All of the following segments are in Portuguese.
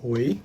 Oi,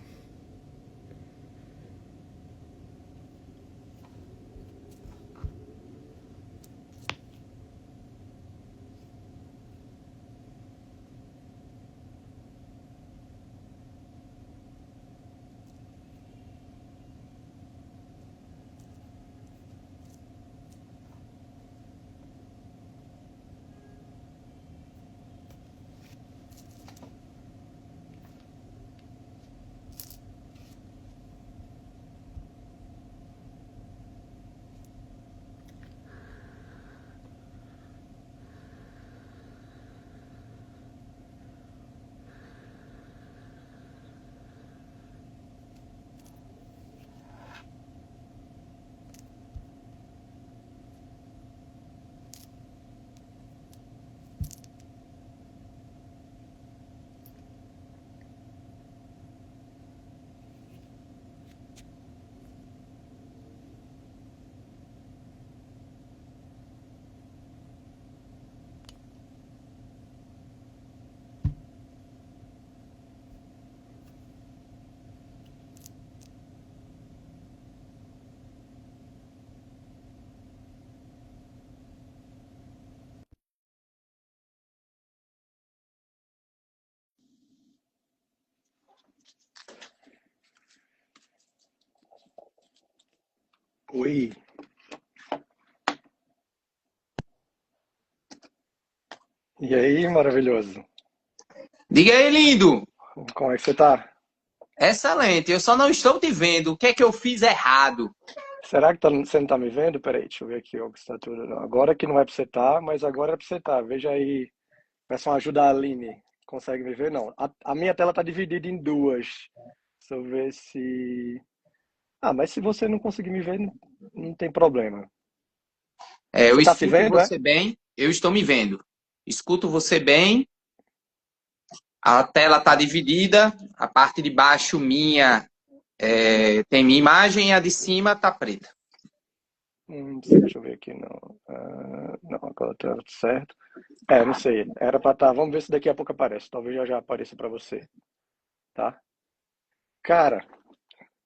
oi. E aí, maravilhoso? Diga aí, lindo. Como é que você tá? Excelente. Eu só não estou te vendo. O que é que eu fiz errado? Será que você não tá me vendo? Peraí, deixa eu ver aqui ó, se tá tudo. Não. Agora que não é pra você tá, mas agora é pra você tá. Veja aí, peça uma ajuda a Aline. Consegue me ver? Não. A minha tela tá dividida em duas. Deixa eu ver se. Ah, mas se você não conseguir me ver, não tem problema. Eu Você tá se escuto vendo, é? você bem. Eu estou me vendo. Escuto você bem. A tela está dividida. A parte de baixo minha tem minha imagem e a de cima está preta. Deixa eu ver aqui, não. Não, agora tá certo. É, não sei. Era pra estar. Vamos ver se daqui a pouco aparece. Talvez já apareça pra você, tá? Cara,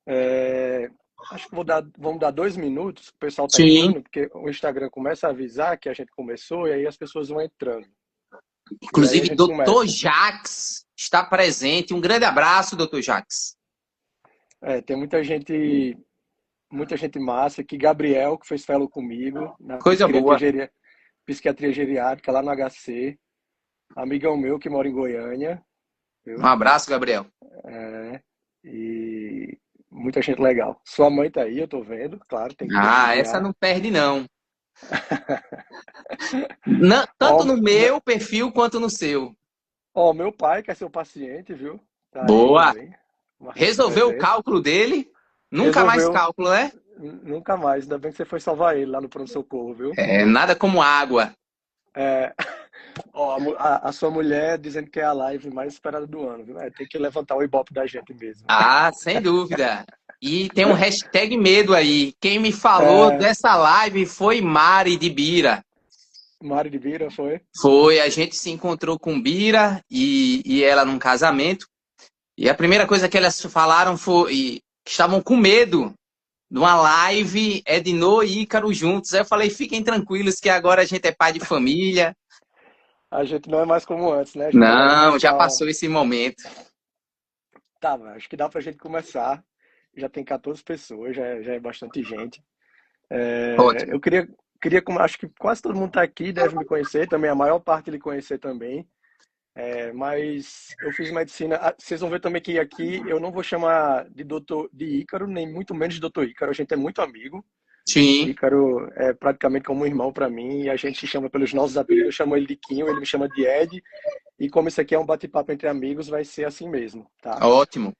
é, acho que vamos dar 2 minutos, o pessoal tá Sim. entrando, porque o Instagram começa a avisar que a gente começou e aí as pessoas vão entrando. E aí a Inclusive, gente Dr. começa. Jax está presente. Um grande abraço, Dr. Jax. É, tem muita gente massa aqui. Gabriel, que fez fellow comigo na Coisa boa. psiquiatria geriátrica lá no HC. Amigão meu que mora em Goiânia, Um viu? abraço, Gabriel. É, e muita gente legal. Sua mãe tá aí, eu tô vendo, claro, tem que Ah, essa prestigiar. não perde, não. Tanto Ó, no meu perfil quanto no seu. ó, meu pai, que é seu paciente, viu? Tá aí Boa. também, marcando Resolveu o presença. cálculo dele. Nunca mais Resolveu, cálculo, né? nunca mais. Ainda bem que você foi salvar ele lá no pronto-socorro, viu? É, nada como água. É, ó, a sua mulher dizendo que é a live mais esperada do ano, viu? É, tem que levantar o ibope da gente mesmo. Ah, sem dúvida. E tem um hashtag medo aí. Quem me falou É, dessa live foi Mari de Bira. Mário de Bira foi? Foi, a gente se encontrou com Bira e ela num casamento. E a primeira coisa que elas falaram foi que estavam com medo de uma live Ednô e Ícaro juntos. Aí eu falei, fiquem tranquilos que agora a gente é pai de família. A gente não é mais como antes, né? A gente agora vai Não, já ficar. passou esse momento. Tá, acho que dá pra gente começar. Já tem 14 pessoas, já é bastante gente. Ótimo. Acho que quase todo mundo tá aqui, deve me conhecer, também a maior parte lhe conhecer também. Mas eu fiz medicina. Vocês vão ver também que aqui eu não vou chamar de doutor de Ícaro, nem muito menos de doutor Ícaro. A gente é muito amigo. O Sim. Ícaro é praticamente como um irmão para mim e a gente se chama pelos nossos apelidos. Eu chamo ele de Quinho, ele me chama de Ed. E como isso aqui é um bate-papo entre amigos, vai ser assim mesmo, tá? Ótimo.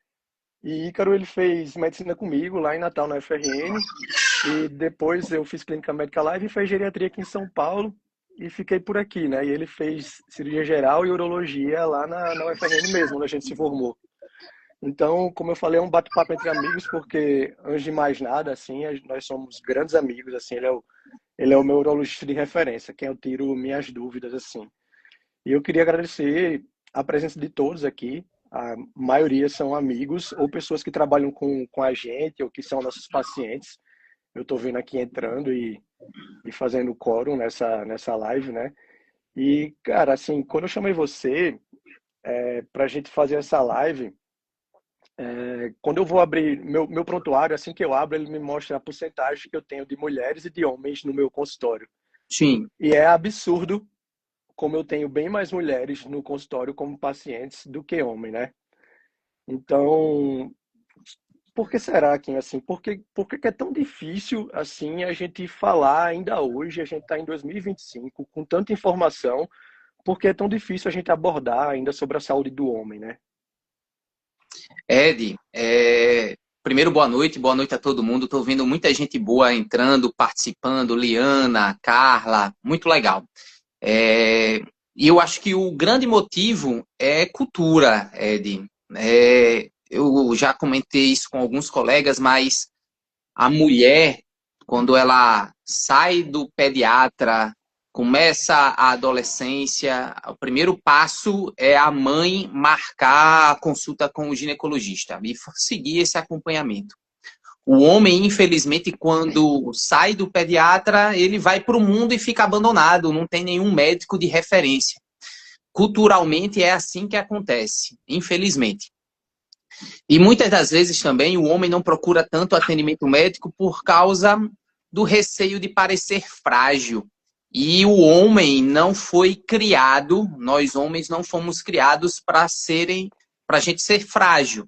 E Ícaro, ele fez medicina comigo lá em Natal, na UFRN. E depois eu fiz clínica médica lá e fez geriatria aqui em São Paulo. E fiquei por aqui, né? E ele fez cirurgia geral e urologia lá na UFRN mesmo, onde a gente se formou. Então, como eu falei, é um bate-papo entre amigos, porque antes de mais nada, assim, nós somos grandes amigos, assim, ele é o meu urologista de referência, quem eu tiro minhas dúvidas, assim. E eu queria agradecer a presença de todos aqui. A maioria são amigos ou pessoas que trabalham com a gente ou que são nossos pacientes. Eu estou vendo aqui entrando e fazendo quórum nessa live, né? E, cara, assim, quando eu chamei você para a gente fazer essa live, quando eu vou abrir meu prontuário, assim que eu abro, ele me mostra a porcentagem que eu tenho de mulheres e de homens no meu consultório. Sim. E é absurdo como eu tenho bem mais mulheres no consultório como pacientes do que homens, né? Então, por que será, Kim, assim? Por que que é tão difícil, assim, a gente falar ainda hoje, a gente está em 2025, com tanta informação, por que é tão difícil a gente abordar ainda sobre a saúde do homem, né? Ed, primeiro boa noite a todo mundo. Estou vendo muita gente boa entrando, participando, Liana, Carla, muito legal. É, e eu acho que o grande motivo é cultura, Ed. Eu já comentei isso com alguns colegas, mas a mulher, quando ela sai do pediatra, começa a adolescência, o primeiro passo é a mãe marcar a consulta com o ginecologista e seguir esse acompanhamento. O homem, infelizmente, quando sai do pediatra, ele vai para o mundo e fica abandonado, não tem nenhum médico de referência. Culturalmente é assim que acontece, infelizmente. E muitas das vezes também o homem não procura tanto atendimento médico por causa do receio de parecer frágil. E o homem não foi criado, nós homens não fomos criados para a gente ser frágil.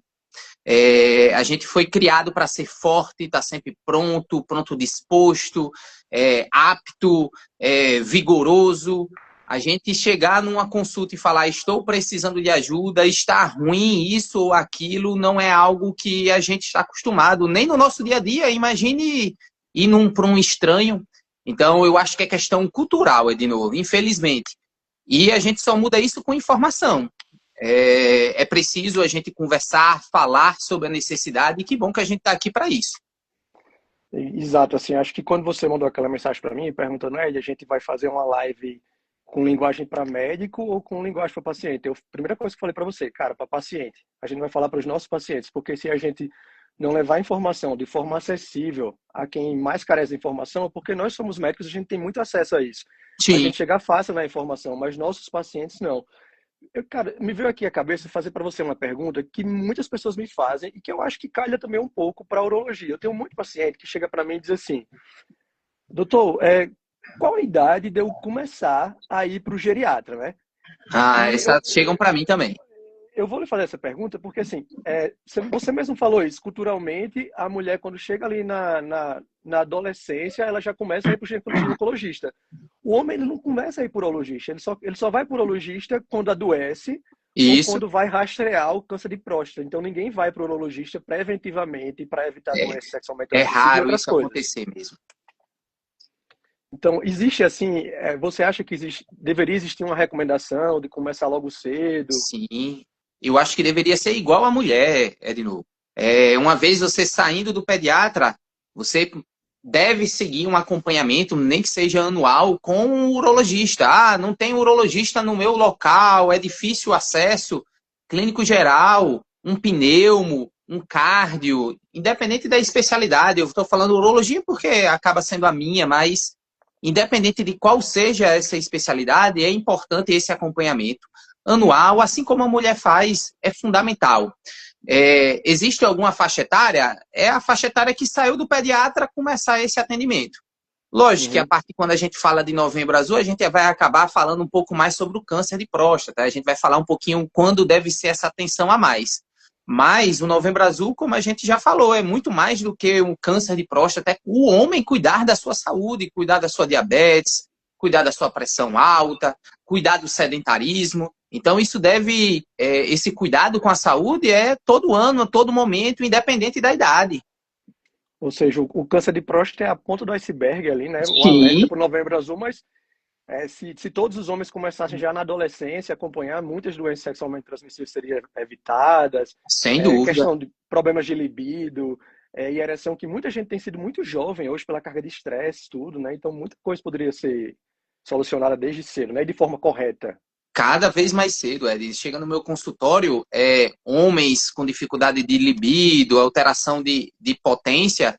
A gente foi criado para ser forte, estar sempre pronto, pronto disposto, apto, vigoroso. A gente chegar numa consulta e falar, estou precisando de ajuda, está ruim isso ou aquilo, não é algo que a gente está acostumado, nem no nosso dia a dia. Imagine ir para um estranho. Então, eu acho que é questão cultural, de novo, infelizmente. E a gente só muda isso com informação. É preciso a gente conversar, falar sobre a necessidade, e que bom que a gente está aqui para isso. Exato, assim, acho que quando você mandou aquela mensagem para mim, perguntando, a gente vai fazer uma live com linguagem para médico ou com linguagem para paciente? Primeira coisa que eu falei para você, cara, para paciente. A gente vai falar para os nossos pacientes, porque se a gente não levar informação de forma acessível a quem mais carece de informação, porque nós somos médicos, a gente tem muito acesso a isso. A Sim. gente chega fácil na informação, mas nossos pacientes não. Cara, me veio aqui a cabeça fazer para você uma pergunta que muitas pessoas me fazem e que eu acho que calha também um pouco para a urologia. Eu tenho muito paciente que chega para mim e diz assim, doutor, qual a idade de eu começar a ir para o geriatra, né? E Essas chegam para mim também. eu vou lhe fazer essa pergunta porque, assim, você mesmo falou isso, culturalmente, a mulher, quando chega ali na adolescência, ela já começa a ir para o ginecologista. O homem, ele não começa a ir para o urologista, ele só vai para o urologista quando adoece ou Isso. quando vai rastrear o câncer de próstata. Então, ninguém vai para o urologista preventivamente para evitar doenças sexualmente É transmissíveis e raro outras isso coisas. acontecer mesmo. Então, existe assim, você acha que deveria existir uma recomendação de começar logo cedo? Sim, eu acho que deveria ser igual a mulher, Edno. Uma vez você saindo do pediatra, você deve seguir um acompanhamento, nem que seja anual, com um urologista. Ah, não tem urologista no meu local, é difícil o acesso. Clínico geral, um pneumo, um cardio, independente da especialidade. Eu estou falando urologia porque acaba sendo a minha, mas independente de qual seja essa especialidade, é importante esse acompanhamento anual, assim como a mulher faz, é fundamental. Existe alguma faixa etária? É a faixa etária que saiu do pediatra começar esse atendimento. Lógico que a Uhum. partir quando a gente fala de Novembro Azul, a gente vai acabar falando um pouco mais sobre o câncer de próstata. A gente vai falar um pouquinho quando deve ser essa atenção a mais. Mas o Novembro Azul, como a gente já falou, é muito mais do que o câncer de próstata. É o homem cuidar da sua saúde, cuidar da sua diabetes, cuidar da sua pressão alta, cuidar do sedentarismo. Então, esse cuidado com a saúde é todo ano, a todo momento, independente da idade. Ou seja, o câncer de próstata é a ponta do iceberg ali, né? O Sim, alerta para o Novembro Azul, mas se todos os homens começassem já na adolescência a acompanhar, muitas doenças sexualmente transmissíveis seriam evitadas. sem dúvida. Questão de problemas de libido e ereção, que muita gente tem sido muito jovem hoje pela carga de estresse, tudo, né? Então, muita coisa poderia ser solucionada desde cedo, né? E de forma correta. Cada vez mais cedo, Ed. Chega no meu consultório, homens com dificuldade de libido, alteração de potência,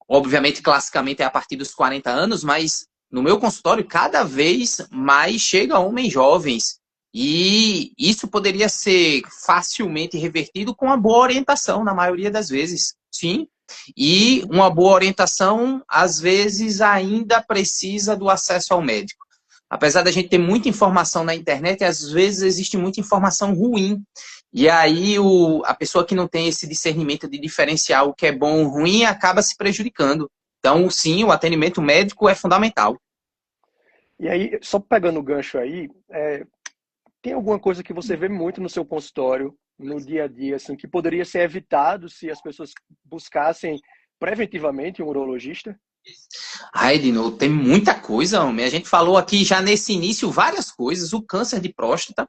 obviamente, classicamente é a partir dos 40 anos, mas no meu consultório, cada vez mais chega homens jovens. E isso poderia ser facilmente revertido com uma boa orientação, na maioria das vezes. Sim. E uma boa orientação, às vezes, ainda precisa do acesso ao médico. Apesar da gente ter muita informação na internet, às vezes existe muita informação ruim. E aí a pessoa que não tem esse discernimento de diferenciar o que é bom ou ruim acaba se prejudicando. Então, sim, o atendimento médico é fundamental. E aí, só pegando o gancho aí, tem alguma coisa que você vê muito no seu consultório, no dia a dia, assim, que poderia ser evitado se as pessoas buscassem preventivamente um urologista? Ai, Dino, tem muita coisa, homem. A gente falou aqui já nesse início várias coisas. O câncer de próstata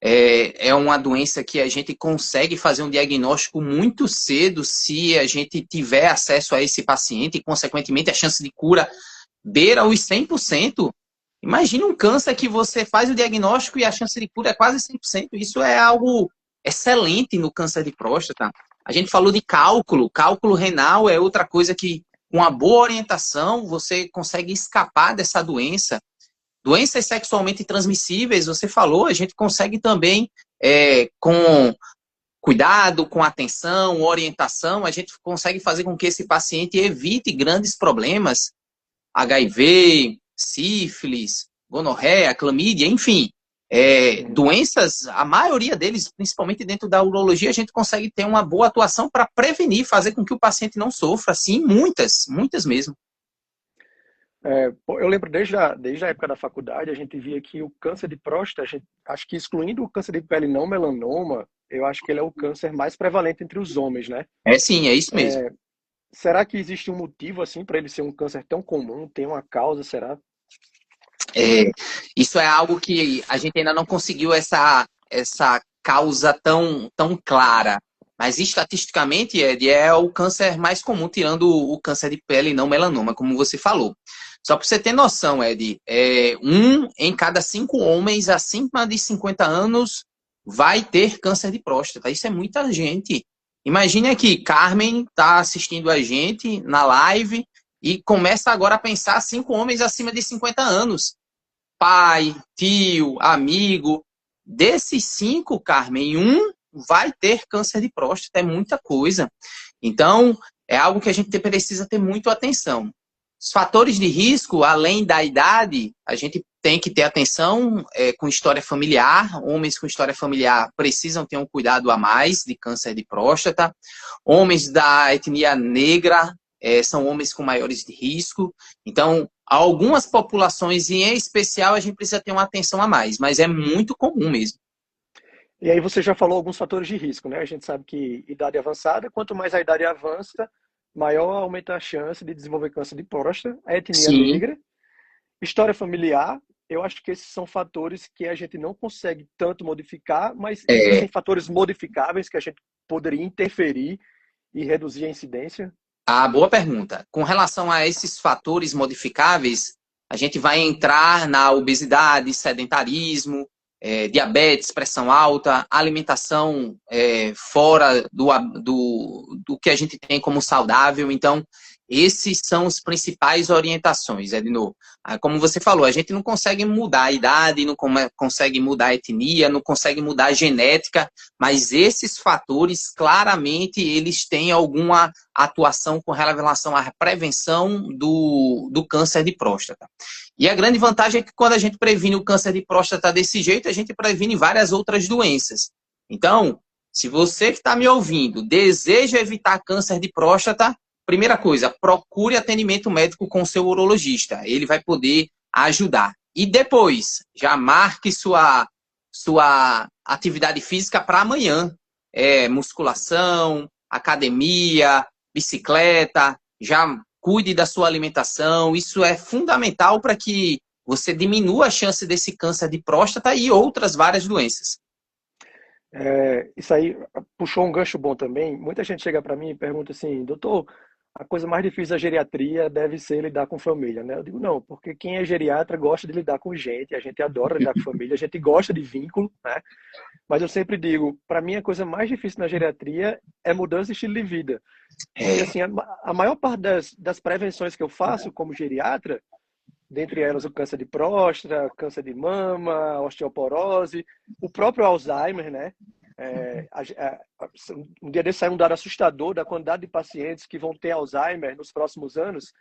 é uma doença que a gente consegue fazer um diagnóstico muito cedo se a gente tiver acesso a esse paciente e, consequentemente, a chance de cura beira os 100%. Imagina um câncer que você faz o diagnóstico e a chance de cura é quase 100%. Isso é algo excelente no câncer de próstata. A gente falou de cálculo. Cálculo renal é outra coisa que, com uma boa orientação, você consegue escapar dessa doença. Doenças sexualmente transmissíveis, você falou, a gente consegue também, com cuidado, com atenção, orientação, a gente consegue fazer com que esse paciente evite grandes problemas. HIV, sífilis, gonorreia, clamídia, enfim. Doenças, a maioria deles, principalmente dentro da urologia, a gente consegue ter uma boa atuação para prevenir, fazer com que o paciente não sofra. Sim, muitas mesmo. Eu lembro desde a época da faculdade, a gente via que o câncer de próstata, acho que excluindo o câncer de pele não melanoma, eu acho que ele é o câncer mais prevalente entre os homens, né? Sim, é isso mesmo. Será que existe um motivo assim para ele ser um câncer tão comum? Tem uma causa, será? Isso é algo que a gente ainda não conseguiu essa causa tão clara. Mas estatisticamente, Ed, é o câncer mais comum, tirando o câncer de pele e não melanoma, como você falou. Só para você ter noção, Ed, 1 em cada 5 homens acima de 50 anos vai ter câncer de próstata. Isso é muita gente. Imagine aqui, Carmen está assistindo a gente na live e começa agora a pensar 5 homens acima de 50 anos. Pai, tio, amigo. Desses 5, Carmen, 1 vai ter câncer de próstata. É muita coisa. Então, é algo que a gente precisa ter muito atenção. Os fatores de risco, além da idade, a gente tem que ter atenção com história familiar. Homens com história familiar precisam ter um cuidado a mais de câncer de próstata. Homens da etnia negra são homens com maiores de risco. Então, algumas populações, em especial, a gente precisa ter uma atenção a mais, mas é muito comum mesmo. E aí você já falou alguns fatores de risco, né? A gente sabe que idade avançada, quanto mais a idade avança, maior aumenta a chance de desenvolver câncer de próstata, a etnia Sim. negra, história familiar. Eu acho que esses são fatores que a gente não consegue tanto modificar, mas existem fatores modificáveis que a gente poderia interferir e reduzir a incidência. Boa pergunta. Com relação a esses fatores modificáveis, a gente vai entrar na obesidade, sedentarismo, diabetes, pressão alta, alimentação fora do que a gente tem como saudável. Então, esses são as principais orientações, Edno. Como você falou, a gente não consegue mudar a idade, não consegue mudar a etnia, não consegue mudar a genética, mas esses fatores, claramente, eles têm alguma atuação com relação à prevenção do câncer de próstata. E a grande vantagem é que quando a gente previne o câncer de próstata desse jeito, a gente previne várias outras doenças. Então, se você que está me ouvindo deseja evitar câncer de próstata, primeira coisa, procure atendimento médico com o seu urologista. Ele vai poder ajudar. E depois, já marque sua atividade física para amanhã. Musculação, academia, bicicleta, já cuide da sua alimentação. Isso é fundamental para que você diminua a chance desse câncer de próstata e outras várias doenças. Isso aí puxou um gancho bom também. Muita gente chega para mim e pergunta assim, doutor, a coisa mais difícil da geriatria deve ser lidar com família, né? Eu digo, não, porque quem é geriatra gosta de lidar com gente, a gente adora lidar com família, a gente gosta de vínculo, né? Mas eu sempre digo, para mim a coisa mais difícil na geriatria é mudança de estilo de vida. Porque, É, assim, a maior parte das prevenções que eu faço como geriatra, dentre elas o câncer de próstata, câncer de mama, osteoporose, o próprio Alzheimer, né? É, um dia desse saiu um dado assustador da quantidade de pacientes que vão ter Alzheimer nos próximos anos.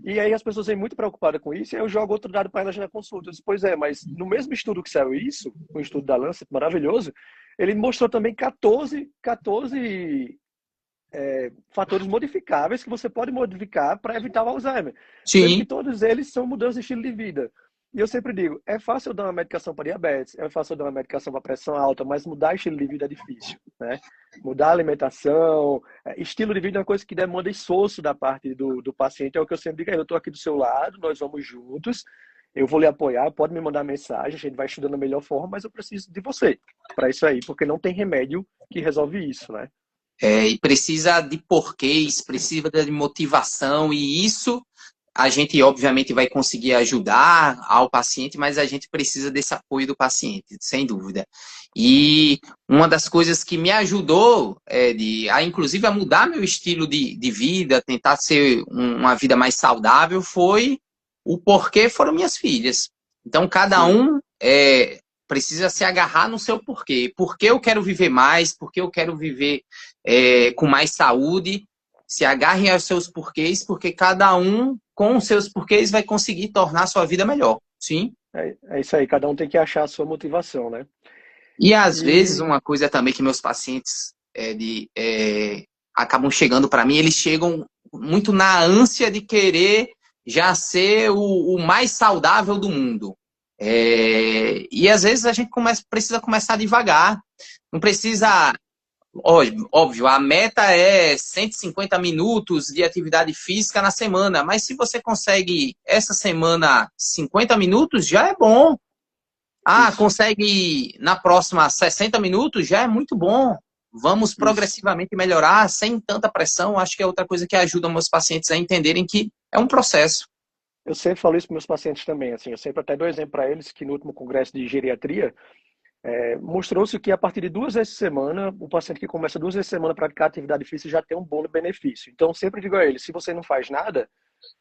E aí as pessoas vêm muito preocupadas com isso, e aí eu jogo outro dado para elas na consulta. Eu disse, pois é, mas no mesmo estudo que saiu isso, o estudo da Lancet, maravilhoso, ele mostrou também 14 fatores modificáveis que você pode modificar para evitar o Alzheimer. Sendo que sim, todos eles são mudanças de estilo de vida. E eu sempre digo, é fácil eu dar uma medicação para diabetes, é fácil eu dar uma medicação para pressão alta, mas mudar estilo de vida é difícil, né? Mudar a alimentação, estilo de vida é uma coisa que demanda esforço da parte do paciente. É o que eu sempre digo, eu estou aqui do seu lado, nós vamos juntos, eu vou lhe apoiar, pode me mandar mensagem, a gente vai estudando a melhor forma, mas eu preciso de você para isso aí, porque não tem remédio que resolve isso, né? e precisa de porquês, precisa de motivação, e isso a gente, obviamente, vai conseguir ajudar ao paciente, mas a gente precisa desse apoio do paciente, sem dúvida. E uma das coisas que me ajudou, inclusive, a mudar meu estilo de vida, tentar ser uma vida mais saudável, foi o porquê foram minhas filhas. Então, cada Sim. um precisa se agarrar no seu porquê. Por que eu quero viver mais? Por que eu quero viver com mais saúde? Se agarrem aos seus porquês, porque cada um, com os seus porquês, vai conseguir tornar a sua vida melhor. Sim? É isso aí, cada um tem que achar a sua motivação, né? E às vezes, E uma coisa também que meus pacientes acabam chegando para mim, eles chegam muito na ânsia de querer já ser o mais saudável do mundo. E às vezes a gente precisa começar devagar. Não precisa. Óbvio, a meta é 150 minutos de atividade física na semana, mas se você consegue essa semana 50 minutos, já é bom. Ah, isso, consegue na próxima 60 minutos, já é muito bom. Vamos isso. progressivamente melhorar sem tanta pressão. Acho que é outra coisa que ajuda meus pacientes a entenderem que é um processo. Eu sempre falo isso para meus pacientes também, assim, eu sempre até dou exemplo para eles que no último congresso de geriatria, mostrou-se que a partir de 2 vezes por semana, o paciente que começa 2 vezes por semana a praticar atividade física já tem um bom benefício. Então, eu sempre digo a eles, se você não faz nada,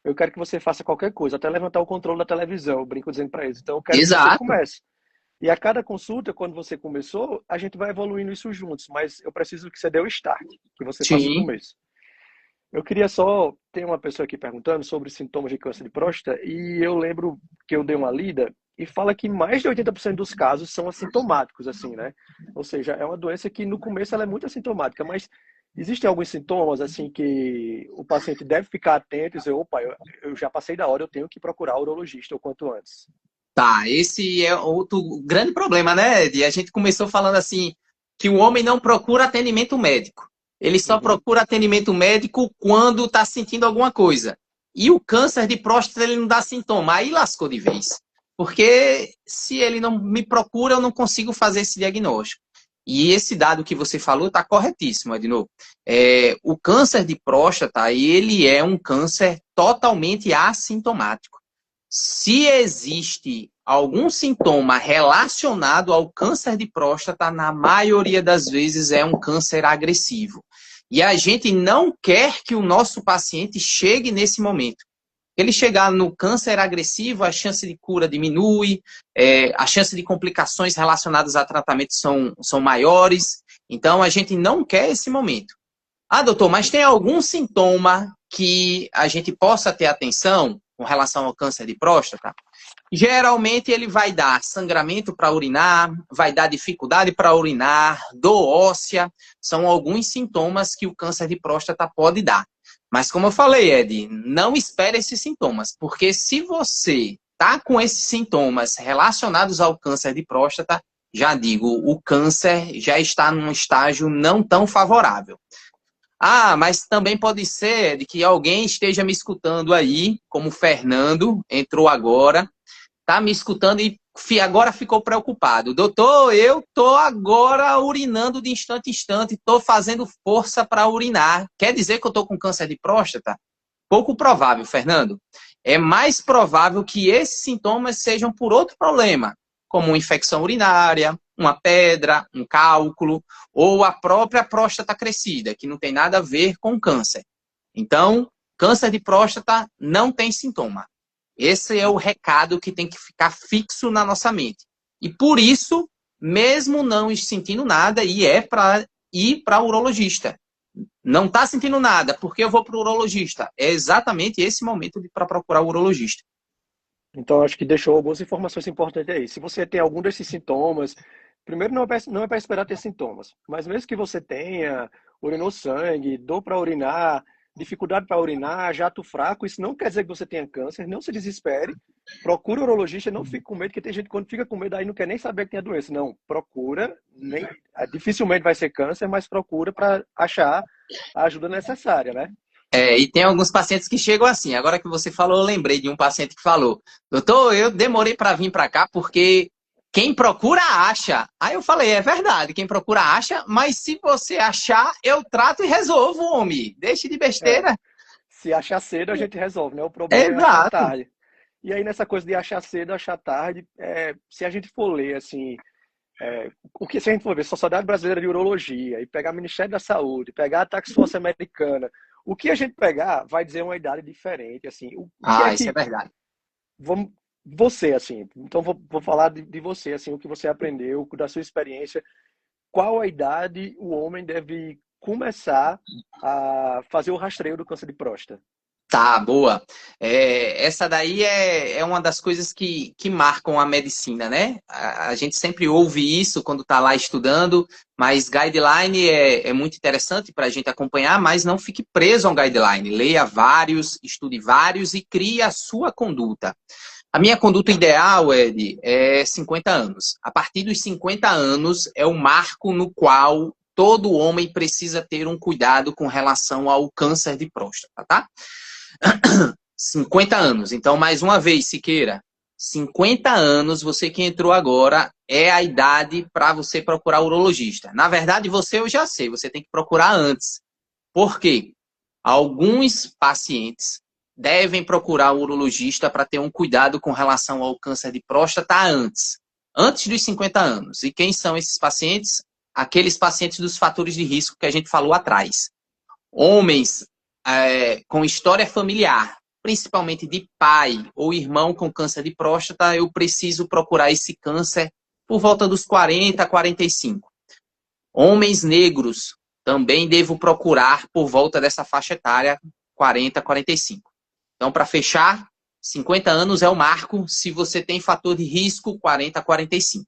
eu quero que você faça qualquer coisa, até levantar o controle da televisão, eu brinco dizendo para eles. Então, eu quero que você Exato. comece. E a cada consulta, quando você começou, a gente vai evoluindo isso juntos, mas eu preciso que você dê o start, que você faça o Sim. começo. Eu queria só ter uma pessoa aqui perguntando sobre sintomas de câncer de próstata e eu lembro que eu dei uma lida e fala que mais de 80% dos casos são assintomáticos, assim, né? Ou seja, é uma doença que no começo ela é muito assintomática, mas existem alguns sintomas, assim, que o paciente deve ficar atento e dizer, opa, eu já passei da hora, eu tenho que procurar o urologista o quanto antes. Tá, esse é outro grande problema, né, Ed? A gente começou falando assim, que o homem não procura atendimento médico. Ele só Uhum. procura atendimento médico quando está sentindo alguma coisa. E o câncer de próstata, ele não dá sintoma. Aí lascou de vez. Porque se ele não me procura, eu não consigo fazer esse diagnóstico. E esse dado que você falou está corretíssimo, Edno. O câncer de próstata, ele é um câncer totalmente assintomático. Se existe algum sintoma relacionado ao câncer de próstata, na maioria das vezes é um câncer agressivo. E a gente não quer que o nosso paciente chegue nesse momento. Ele chegar no câncer agressivo, a chance de cura diminui, a chance de complicações relacionadas a tratamento são maiores. Então, a gente não quer esse momento. Ah, doutor, mas tem algum sintoma que a gente possa ter atenção com relação ao câncer de próstata? Geralmente ele vai dar sangramento para urinar, vai dar dificuldade para urinar, dor óssea, são alguns sintomas que o câncer de próstata pode dar. Mas como eu falei, Ed, não espere esses sintomas, porque se você está com esses sintomas relacionados ao câncer de próstata, já digo, o câncer já está num estágio não tão favorável. Ah, mas também pode ser de que alguém esteja me escutando aí, como o Fernando, entrou agora, está me escutando e agora ficou preocupado. Doutor, eu tô agora urinando de instante em instante, tô fazendo força para urinar. Quer dizer que eu tô com câncer de próstata? Pouco provável, Fernando. É mais provável que esses sintomas sejam por outro problema, como uma infecção urinária, uma pedra, um cálculo, ou a própria próstata crescida, que não tem nada a ver com câncer. Então, câncer de próstata não tem sintoma. Esse é o recado que tem que ficar fixo na nossa mente. E por isso, mesmo não sentindo nada, é para ir para o urologista. Não está sentindo nada, porque eu vou para o urologista. É exatamente esse momento para procurar o urologista. Então, acho que deixou algumas informações importantes aí. Se você tem algum desses sintomas, primeiro não é para esperar ter sintomas, mas mesmo que você tenha, urinou sangue, dor para urinar, dificuldade para urinar, jato fraco, isso não quer dizer que você tenha câncer, não se desespere, procura o urologista, não fique com medo, porque tem gente que quando fica com medo aí não quer nem saber que tem a doença. Não, procura, dificilmente vai ser câncer, mas procura para achar a ajuda necessária, né? E tem alguns pacientes que chegam assim. Agora que você falou, eu lembrei de um paciente que falou: doutor, eu demorei para vir para cá porque quem procura acha. Aí eu falei: é verdade, quem procura acha, mas se você achar, eu trato e resolvo, homem. Deixe de besteira. Se achar cedo, a gente resolve, né? O problema é achar Exato. tarde. E aí, nessa coisa de achar cedo, achar tarde, se a gente for ler, assim, se a gente for ver Sociedade Brasileira de Urologia, e pegar Ministério da Saúde, pegar a Task Force Americana, o que a gente pegar vai dizer uma idade diferente, assim. O que é Isso é que... verdade. Você, assim, então vou falar de você, assim, o que você aprendeu, da sua experiência. Qual a idade o homem deve começar a fazer o rastreio do câncer de próstata? Tá, boa. Essa daí é uma das coisas que marcam a medicina, né? A gente sempre ouve isso quando está lá estudando, mas guideline é muito interessante para a gente acompanhar, mas não fique preso a um guideline. Leia vários, estude vários e crie a sua conduta. A minha conduta ideal, Ed, é 50 anos. A partir dos 50 anos é o marco no qual todo homem precisa ter um cuidado com relação ao câncer de próstata, tá? 50 anos. Então, mais uma vez, Siqueira, 50 anos, você que entrou agora, é a idade para você procurar urologista. Na verdade, eu já sei, você tem que procurar antes. Por quê? Alguns pacientes devem procurar o urologista para ter um cuidado com relação ao câncer de próstata antes dos 50 anos. E quem são esses pacientes? Aqueles pacientes dos fatores de risco que a gente falou atrás. Homens com história familiar, principalmente de pai ou irmão com câncer de próstata, eu preciso procurar esse câncer por volta dos 40 a 45. Homens negros, também devo procurar por volta dessa faixa etária, 40 a 45. Então, para fechar, 50 anos é o marco. Se você tem fator de risco, 40 a 45.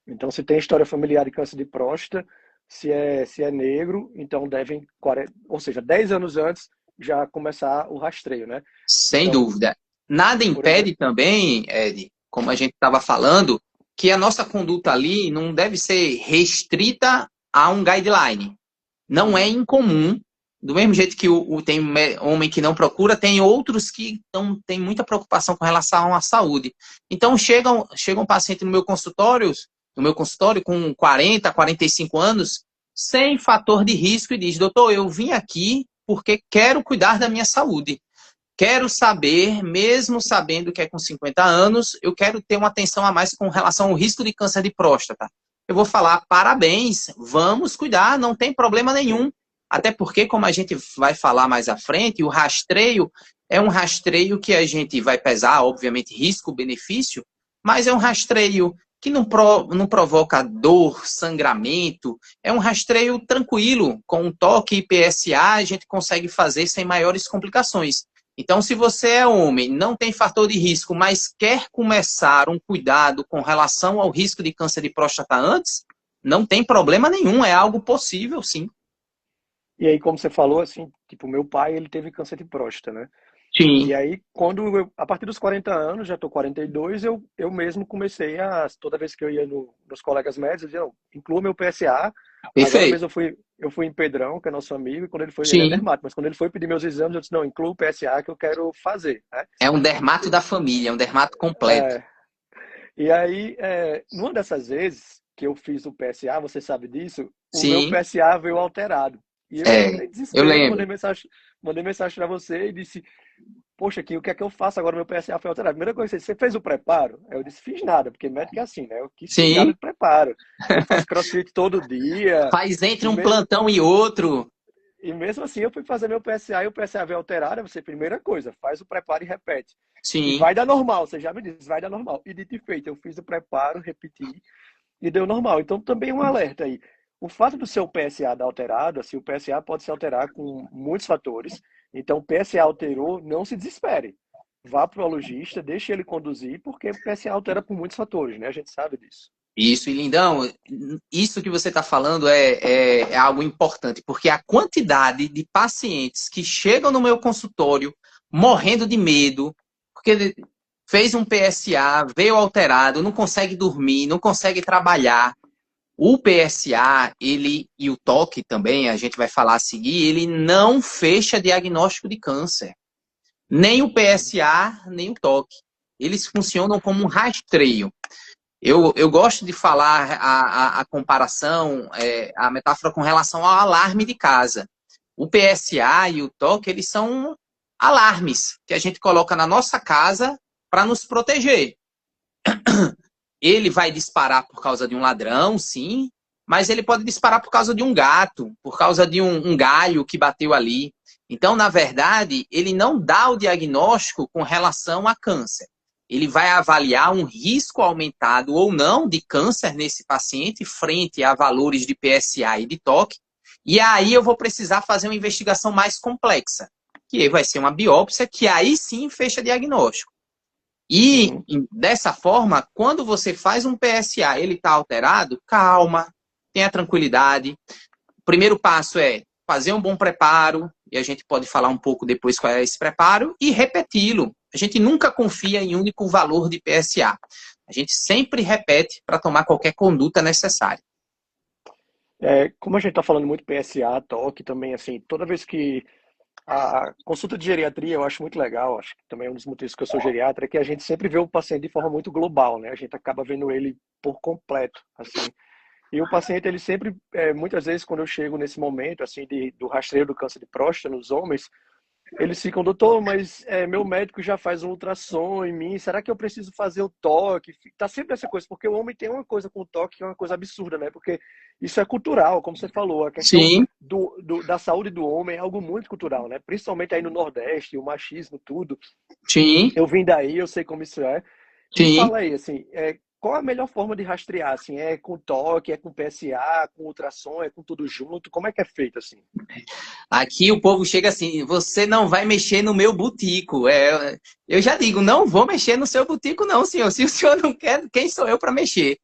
Então, se tem história familiar de câncer de próstata, se é negro, então devem, ou seja, 10 anos antes, já começar o rastreio, né? Sem Então, dúvida. Nada por exemplo, impede também, Ed, como a gente estava falando, que a nossa conduta ali não deve ser restrita a um guideline. Não é incomum, do mesmo jeito que tem homem que não procura, tem outros que têm muita preocupação com relação à saúde. Então, chega um paciente no meu consultório com 40, 45 anos, sem fator de risco e diz: doutor, eu vim aqui porque quero cuidar da minha saúde. Quero saber, mesmo sabendo que é com 50 anos, eu quero ter uma atenção a mais com relação ao risco de câncer de próstata. Eu vou falar: parabéns, vamos cuidar, não tem problema nenhum. Até porque, como a gente vai falar mais à frente, o rastreio é um rastreio que a gente vai pesar, obviamente, risco-benefício, mas é um rastreio que não provoca dor, sangramento. É um rastreio tranquilo, com um toque e PSA, a gente consegue fazer sem maiores complicações. Então, se você é homem, não tem fator de risco, mas quer começar um cuidado com relação ao risco de câncer de próstata antes, não tem problema nenhum, é algo possível, sim. e aí, como você falou, assim, tipo, meu pai, ele teve câncer de próstata, né? E Sim, aí, a partir dos 40 anos, já tô 42, eu mesmo comecei toda vez que eu ia nos colegas médicos, eu dizia: não, inclua meu PSA. Agora perfeito. mesmo eu fui em Pedrão, que é nosso amigo, e quando ele é Sim, dermato, mas quando ele foi pedir meus exames, eu disse: não, inclua o PSA que eu quero fazer, né? é um dermato da família, é um dermato completo. É, E aí, numa dessas vezes que eu fiz o PSA, você sabe disso, o meu Sim, PSA veio alterado. E eu é, entrei em eu desespero, lembro. mandei mensagem para você e disse, poxa, Kim, o que é que eu faço agora? Meu PSA foi alterado. Primeira coisa, você fez o preparo? Aí eu disse, fiz nada, porque médico é assim, né? Eu fiz nada Sim, de preparo. Eu faço CrossFit todo dia, faz entre e um mesmo, plantão e outro. e mesmo assim eu fui fazer meu PSA e o PSA veio alterado. Aí você, primeira coisa, faz o preparo e repete. E Sim. vai dar normal, você já me disse, vai dar normal. E dito e feito, eu fiz o preparo, repeti e deu normal. Então também um alerta aí. O fato do seu PSA dar alterado, assim, o PSA pode se alterar com muitos fatores. Então, o PSA alterou, não se desespere. Vá para o urologista, deixe ele conduzir, porque o PSA altera por muitos fatores, né? A gente sabe disso. Isso, e Lindão, isso que você está falando é algo importante, porque a quantidade de pacientes que chegam no meu consultório morrendo de medo, porque ele fez um PSA, veio alterado, não consegue dormir, não consegue trabalhar. O PSA, ele e o toque também, a gente vai falar a seguir, ele não fecha diagnóstico de câncer. Nem o Uhum. PSA, nem o toque. Eles funcionam como um rastreio. Eu gosto de falar a comparação, a metáfora com relação ao alarme de casa. O PSA e o toque, eles são alarmes que a gente coloca na nossa casa para nos proteger. Ele vai disparar por causa de um ladrão, sim, mas ele pode disparar por causa de um gato, por causa de um galho que bateu ali. Então, na verdade, ele não dá o diagnóstico com relação a câncer. Ele vai avaliar um risco aumentado ou não de câncer nesse paciente frente a valores de PSA e de toque. E aí eu vou precisar fazer uma investigação mais complexa, que vai ser uma biópsia, que aí sim fecha diagnóstico. E Uhum. dessa forma, quando você faz um PSA, ele está alterado, calma, tenha tranquilidade. O primeiro passo é fazer um bom preparo, e a gente pode falar um pouco depois qual é esse preparo, e repeti-lo. A gente nunca confia em um único valor de PSA. A gente sempre repete para tomar qualquer conduta necessária. Como a gente está falando muito PSA, toque também, assim, toda vez que a consulta de geriatria eu acho muito legal, acho que também é um dos motivos que eu sou geriatra, é que a gente sempre vê o paciente de forma muito global, né? A gente acaba vendo ele por completo, assim. E o paciente, ele sempre, muitas vezes, quando eu chego nesse momento, assim, do rastreio do câncer de próstata nos homens, eles ficam, doutor, mas meu médico já faz um ultrassom em mim, será que eu preciso fazer o toque? Tá sempre essa coisa, porque o homem tem uma coisa com o toque que é uma coisa absurda, né? Porque isso é cultural, como você falou, a questão Sim, da saúde do homem é algo muito cultural, né? Principalmente aí no Nordeste, o machismo, tudo. sim, Eu vim daí, eu sei como isso é. Me sim. fala aí, assim, qual a melhor forma de rastrear? Assim, é com toque, é com PSA, com ultrassom, é com tudo junto? Como é que é feito assim? Aqui o povo chega assim, você não vai mexer no meu butico. Eu já digo, não vou mexer no seu butico, não, senhor. Se o senhor não quer, quem sou eu para mexer?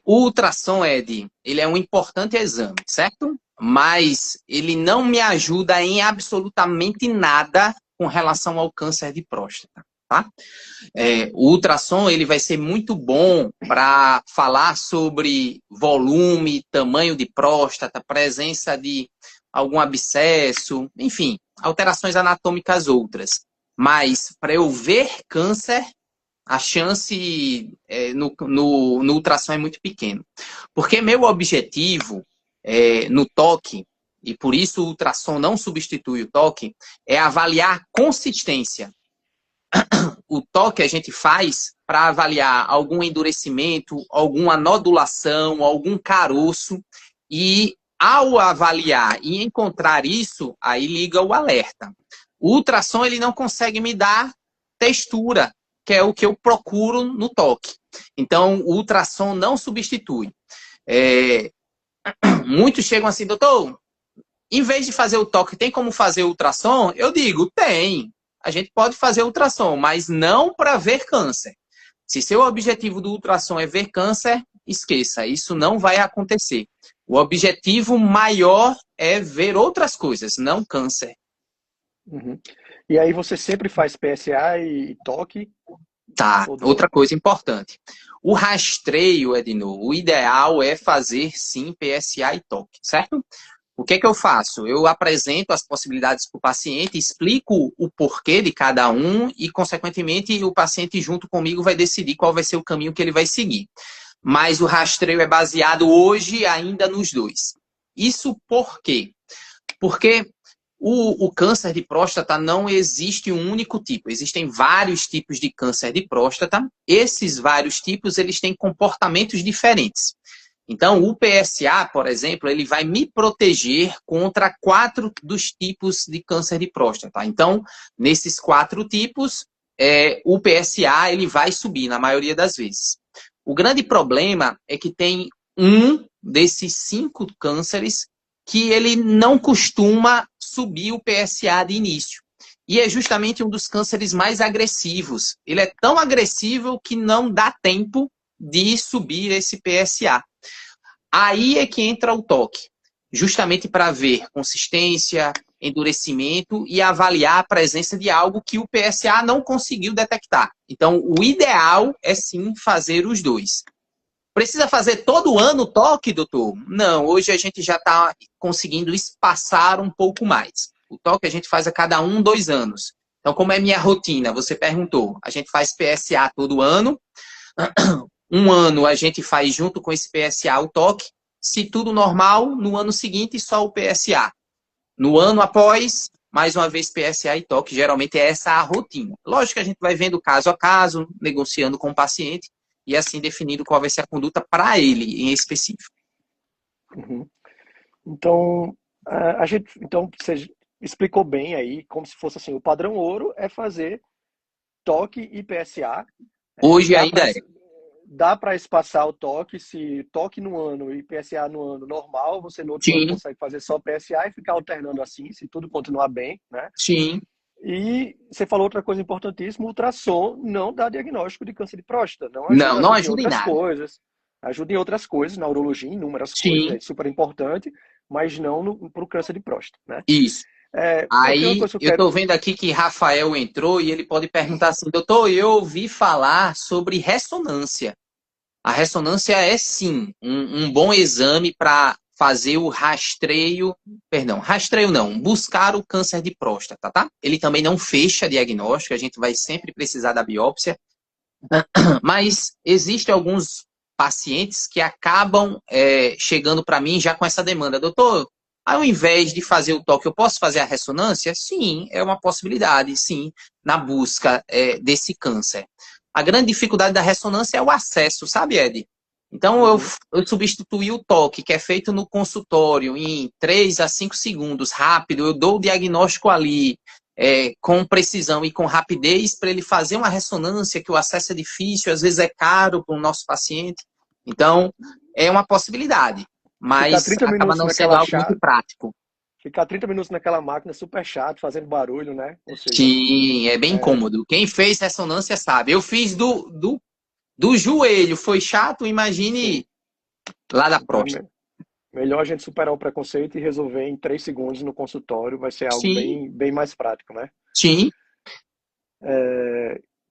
O ultrassom, Ed, ele é um importante exame, certo? Mas ele não me ajuda em absolutamente nada com relação ao câncer de próstata, tá? O ultrassom ele vai ser muito bom para falar sobre volume, tamanho de próstata, presença de algum abscesso, enfim, alterações anatômicas outras. Mas para eu ver câncer, a chance no ultrassom é muito pequena. Porque meu objetivo no toque, e por isso o ultrassom não substitui o toque, é avaliar a consistência. O toque a gente faz para avaliar algum endurecimento, alguma nodulação, algum caroço, e ao avaliar e encontrar isso, aí liga o alerta. O ultrassom ele não consegue me dar textura, que é o que eu procuro no toque. Então, o ultrassom não substitui. É, muitos chegam assim, doutor, em vez de fazer o toque, tem como fazer ultrassom? Eu digo, tem. A gente pode fazer ultrassom, mas não para ver câncer. Se seu objetivo do ultrassom é ver câncer, esqueça, isso não vai acontecer. O objetivo maior é ver outras coisas, não câncer. Uhum. E aí você sempre faz PSA e toque Tá, ou não? outra coisa importante. O rastreio, Edno, o ideal é fazer sim PSA e toque, certo? O que é que eu faço? Eu apresento as possibilidades para o paciente, explico o porquê de cada um e, consequentemente, o paciente junto comigo vai decidir qual vai ser o caminho que ele vai seguir. Mas o rastreio é baseado hoje ainda nos dois. Isso por quê? Porque o câncer de próstata não existe um único tipo. Existem vários tipos de câncer de próstata. Esses vários tipos, eles têm comportamentos diferentes. Então, o PSA, por exemplo, ele vai me proteger contra 4 dos tipos de câncer de próstata. Então, nesses 4 tipos, o PSA ele vai subir na maioria das vezes. O grande problema é que tem um desses 5 cânceres que ele não costuma subir o PSA de início. E é justamente um dos cânceres mais agressivos. Ele é tão agressivo que não dá tempo de subir esse PSA. Aí é que entra o toque, justamente para ver consistência, endurecimento e avaliar a presença de algo que o PSA não conseguiu detectar. Então, o ideal é sim fazer os dois. Precisa fazer todo ano o toque, doutor? Não, hoje a gente já está conseguindo espaçar um pouco mais. O toque a gente faz a cada 1, 2 anos. Então, como é minha rotina? Você perguntou. A gente faz PSA todo ano. Um ano a gente faz junto com esse PSA o toque. Se tudo normal, no ano seguinte só o PSA. No ano após, mais uma vez PSA e toque. Geralmente é essa a rotina. Lógico que a gente vai vendo caso a caso, negociando com o paciente e assim definindo qual vai ser a conduta para ele em específico. Uhum. Então, então, você explicou bem aí, como se fosse assim, o padrão ouro é fazer toque e PSA. Hoje ainda é. Dá para espaçar o toque, se toque no ano e PSA no ano normal, você no outro Sim. ano consegue fazer só PSA e ficar alternando assim, se tudo continuar bem, né? Sim. E você falou outra coisa importantíssima, o ultrassom não dá diagnóstico de câncer de próstata, Não ajuda em ajuda em outras nada. coisas, ajuda em outras coisas, na urologia, em inúmeras coisas, Sim. é super importante, mas não para o câncer de próstata, né? Isso. Eu tenho uma Aí, coisa que eu estou vendo aqui que Rafael entrou e ele pode perguntar assim, doutor, eu ouvi falar sobre ressonância. A ressonância é, sim, um bom exame para fazer o rastreio, rastreio não, buscar o câncer de próstata, tá? Ele também não fecha diagnóstico, a gente vai sempre precisar da biópsia, mas existem alguns pacientes que acabam chegando para mim já com essa demanda. Doutor, ao invés de fazer o toque, eu posso fazer a ressonância? Sim, é uma possibilidade, sim, na busca desse câncer. A grande dificuldade da ressonância é o acesso, sabe, Ed? Então, eu substituí o toque, que é feito no consultório, em 3 a 5 segundos, rápido, eu dou o diagnóstico ali, com precisão e com rapidez, para ele fazer uma ressonância, que o acesso é difícil, às vezes é caro para o nosso paciente. Então, é uma possibilidade, mas acaba não sendo algo muito prático. Ficar 30 minutos naquela máquina super chato, fazendo barulho, né? Ou seja, sim, é bem cômodo. Quem fez ressonância sabe. Eu fiz do joelho, foi chato, imagine lá da próstata. Melhor a gente superar o preconceito e resolver em 3 segundos no consultório, vai ser algo bem mais prático, né? Sim.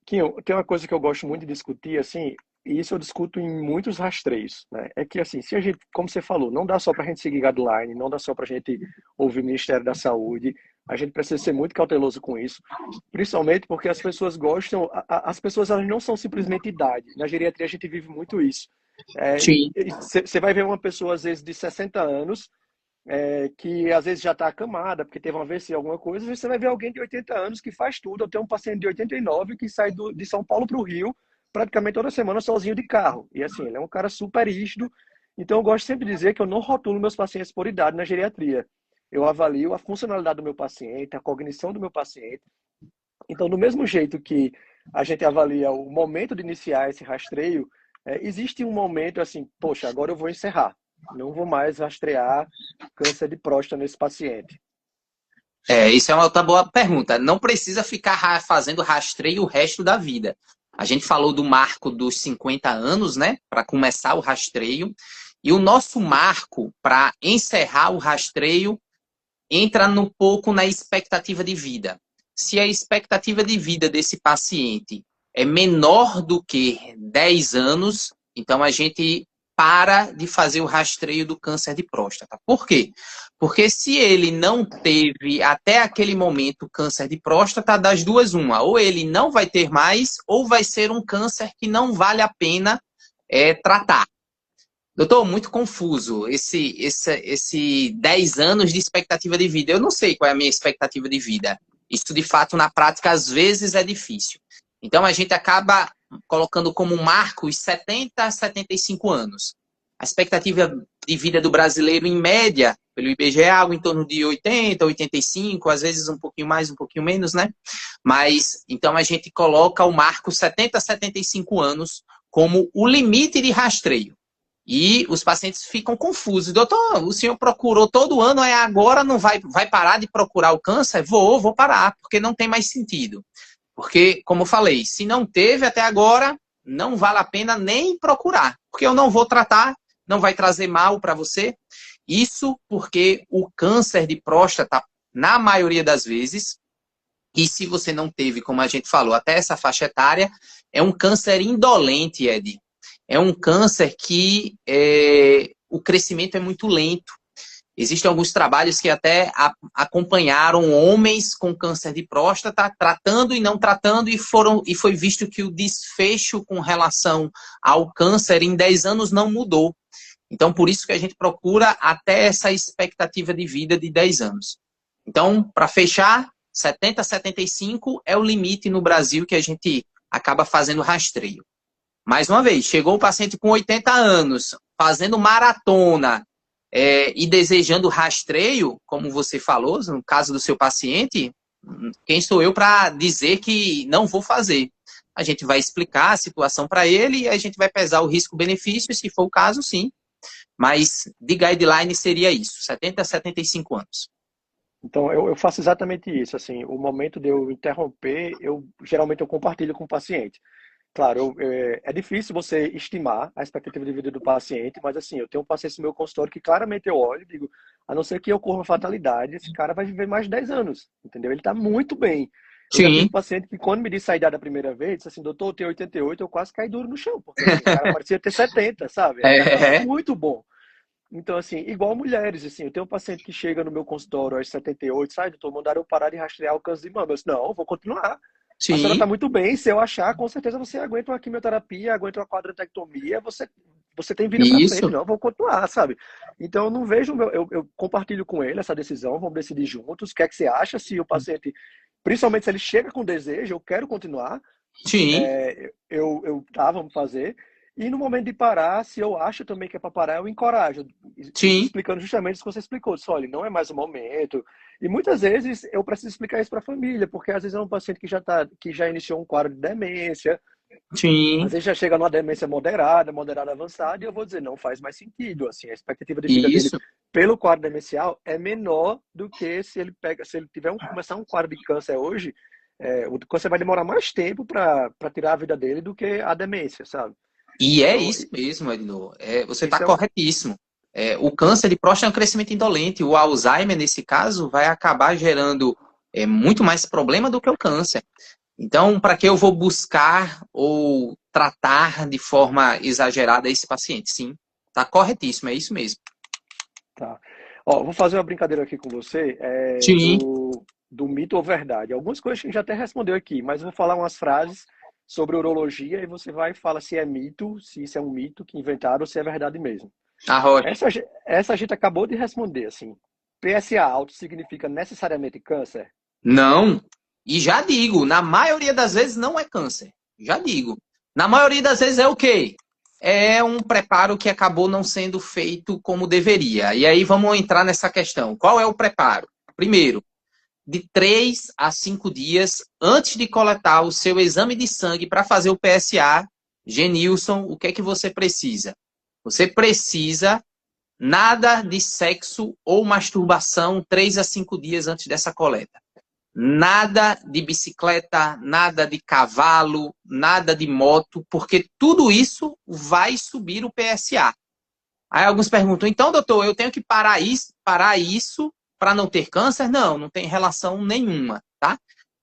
Quinho, tem uma coisa que eu gosto muito de discutir, assim, e isso eu discuto em muitos rastreios, né? É que, assim, se a gente, como você falou, não dá só para a gente seguir guideline, não dá só para a gente ouvir o Ministério da Saúde, a gente precisa ser muito cauteloso com isso, principalmente porque as pessoas gostam, as pessoas elas não são simplesmente idade. Na geriatria a gente vive muito isso. Você vai ver uma pessoa, às vezes, de 60 anos, que às vezes já está acamada, porque teve uma AVC, alguma coisa, e você vai ver alguém de 80 anos que faz tudo. Eu tenho um paciente de 89 que sai de São Paulo para o Rio, praticamente toda semana sozinho de carro. E assim, ele é um cara super rígido. Então eu gosto sempre de dizer que eu não rotulo meus pacientes por idade na geriatria. Eu avalio a funcionalidade do meu paciente, a cognição do meu paciente. Então, do mesmo jeito que a gente avalia o momento de iniciar esse rastreio, existe um momento assim, poxa, agora eu vou encerrar. Não vou mais rastrear câncer de próstata nesse paciente. Isso é uma outra boa pergunta. Não precisa ficar fazendo rastreio o resto da vida. A gente falou do marco dos 50 anos, né? Para começar o rastreio. E o nosso marco para encerrar o rastreio entra um pouco na expectativa de vida. Se a expectativa de vida desse paciente é menor do que 10 anos, então a gente para de fazer o rastreio do câncer de próstata. Por quê? Porque se ele não teve até aquele momento câncer de próstata, das duas uma, ou ele não vai ter mais, ou vai ser um câncer que não vale a pena tratar. Doutor, muito confuso esse 10 anos de expectativa de vida. Eu não sei qual é a minha expectativa de vida. Isso, de fato, na prática, às vezes é difícil. Então, a gente acaba colocando como marco os 70 a 75 anos. A expectativa de vida do brasileiro, em média, pelo IBGE, é algo em torno de 80, 85, às vezes um pouquinho mais, um pouquinho menos, né? Mas, então, a gente coloca o marco 70 a 75 anos como o limite de rastreio. E os pacientes ficam confusos. Doutor, o senhor procurou todo ano, agora não vai parar de procurar o câncer? Vou parar, porque não tem mais sentido. Porque, como eu falei, se não teve até agora, não vale a pena nem procurar. Porque eu não vou tratar, não vai trazer mal para você. Isso porque o câncer de próstata, na maioria das vezes, e se você não teve, como a gente falou, até essa faixa etária, é um câncer indolente, Ed. É um câncer que o crescimento é muito lento. Existem alguns trabalhos que até acompanharam homens com câncer de próstata, tratando e não tratando, e foi visto que o desfecho com relação ao câncer em 10 anos não mudou. Então, por isso que a gente procura até essa expectativa de vida de 10 anos. Então, para fechar, 70, 75 é o limite no Brasil que a gente acaba fazendo rastreio. Mais uma vez, chegou o paciente com 80 anos, fazendo maratona e desejando rastreio, como você falou, no caso do seu paciente, quem sou eu para dizer que não vou fazer? A gente vai explicar a situação para ele e a gente vai pesar o risco-benefício, se for o caso, sim. Mas de guideline seria isso, 70 a 75 anos. Então, eu faço exatamente isso. Assim, o momento de eu interromper, geralmente eu compartilho com o paciente. Claro, é difícil você estimar a expectativa de vida do paciente, mas assim, eu tenho um paciente no meu consultório que claramente eu olho e digo, a não ser que ocorra uma fatalidade, esse cara vai viver mais de 10 anos, entendeu? Ele está muito bem. Eu já tive Sim. paciente que quando me disse a idade da primeira vez, disse assim, doutor, eu tenho 88, eu quase caí duro no chão, porque assim, o cara parecia ter 70, sabe? O cara estava muito bom. Então, assim, igual mulheres, assim, eu tenho um paciente que chega no meu consultório aos 78, sai, doutor, mandaram eu parar de rastrear o câncer de mama. Eu disse, não, eu vou continuar. A senhora Sim, está muito bem, se eu achar, com certeza você aguenta uma quimioterapia, aguenta uma quadrantectomia, você tem vida para frente, isso. não, eu vou continuar, sabe? Então, eu não vejo, eu compartilho com ele essa decisão, vamos decidir juntos, o que é que você acha, se o paciente, principalmente se ele chega com desejo, eu quero continuar, Sim, vamos fazer. E no momento de parar, se eu acho também que é para parar, eu encorajo, sim, explicando justamente isso que você explicou. Disse, olha, não é mais o momento. E muitas vezes eu preciso explicar isso para a família, porque às vezes é um paciente que já iniciou um quadro de demência, às sim, vezes já chega numa demência moderada, moderada avançada, e eu vou dizer, não faz mais sentido. Assim, a expectativa de vida dele isso. pelo quadro demencial é menor do que se ele começar um quadro de câncer hoje, o câncer vai demorar mais tempo para tirar a vida dele do que a demência, sabe? E é Então, isso mesmo, Edno. Você está isso corretíssimo. O câncer de próstata é um crescimento indolente. O Alzheimer, nesse caso, vai acabar gerando muito mais problema do que o câncer. Então, para que eu vou buscar ou tratar de forma exagerada esse paciente? Sim, está corretíssimo, é isso mesmo. tá. Ó, vou fazer uma brincadeira aqui com você, Sim, do mito ou verdade. Algumas coisas a gente já até respondeu aqui, mas eu vou falar umas frases sobre urologia e você vai e fala se é mito, se isso é um mito que inventaram ou se é verdade mesmo. arrocha. Essa a gente acabou de responder, assim. PSA alto significa necessariamente câncer? Não. E já digo, na maioria das vezes não é câncer. Já digo. Na maioria das vezes é o quê? É um preparo que acabou não sendo feito como deveria. E aí vamos entrar nessa questão. Qual é o preparo? Primeiro, de 3 a 5 dias antes de coletar o seu exame de sangue para fazer o PSA, Genilson, o que é que você precisa? Você precisa nada de sexo ou masturbação 3 a 5 dias antes dessa coleta. Nada de bicicleta, nada de cavalo, nada de moto, porque tudo isso vai subir o PSA. Aí alguns perguntam, então, doutor, eu tenho que parar isso para não ter câncer? Não, não tem relação nenhuma, tá?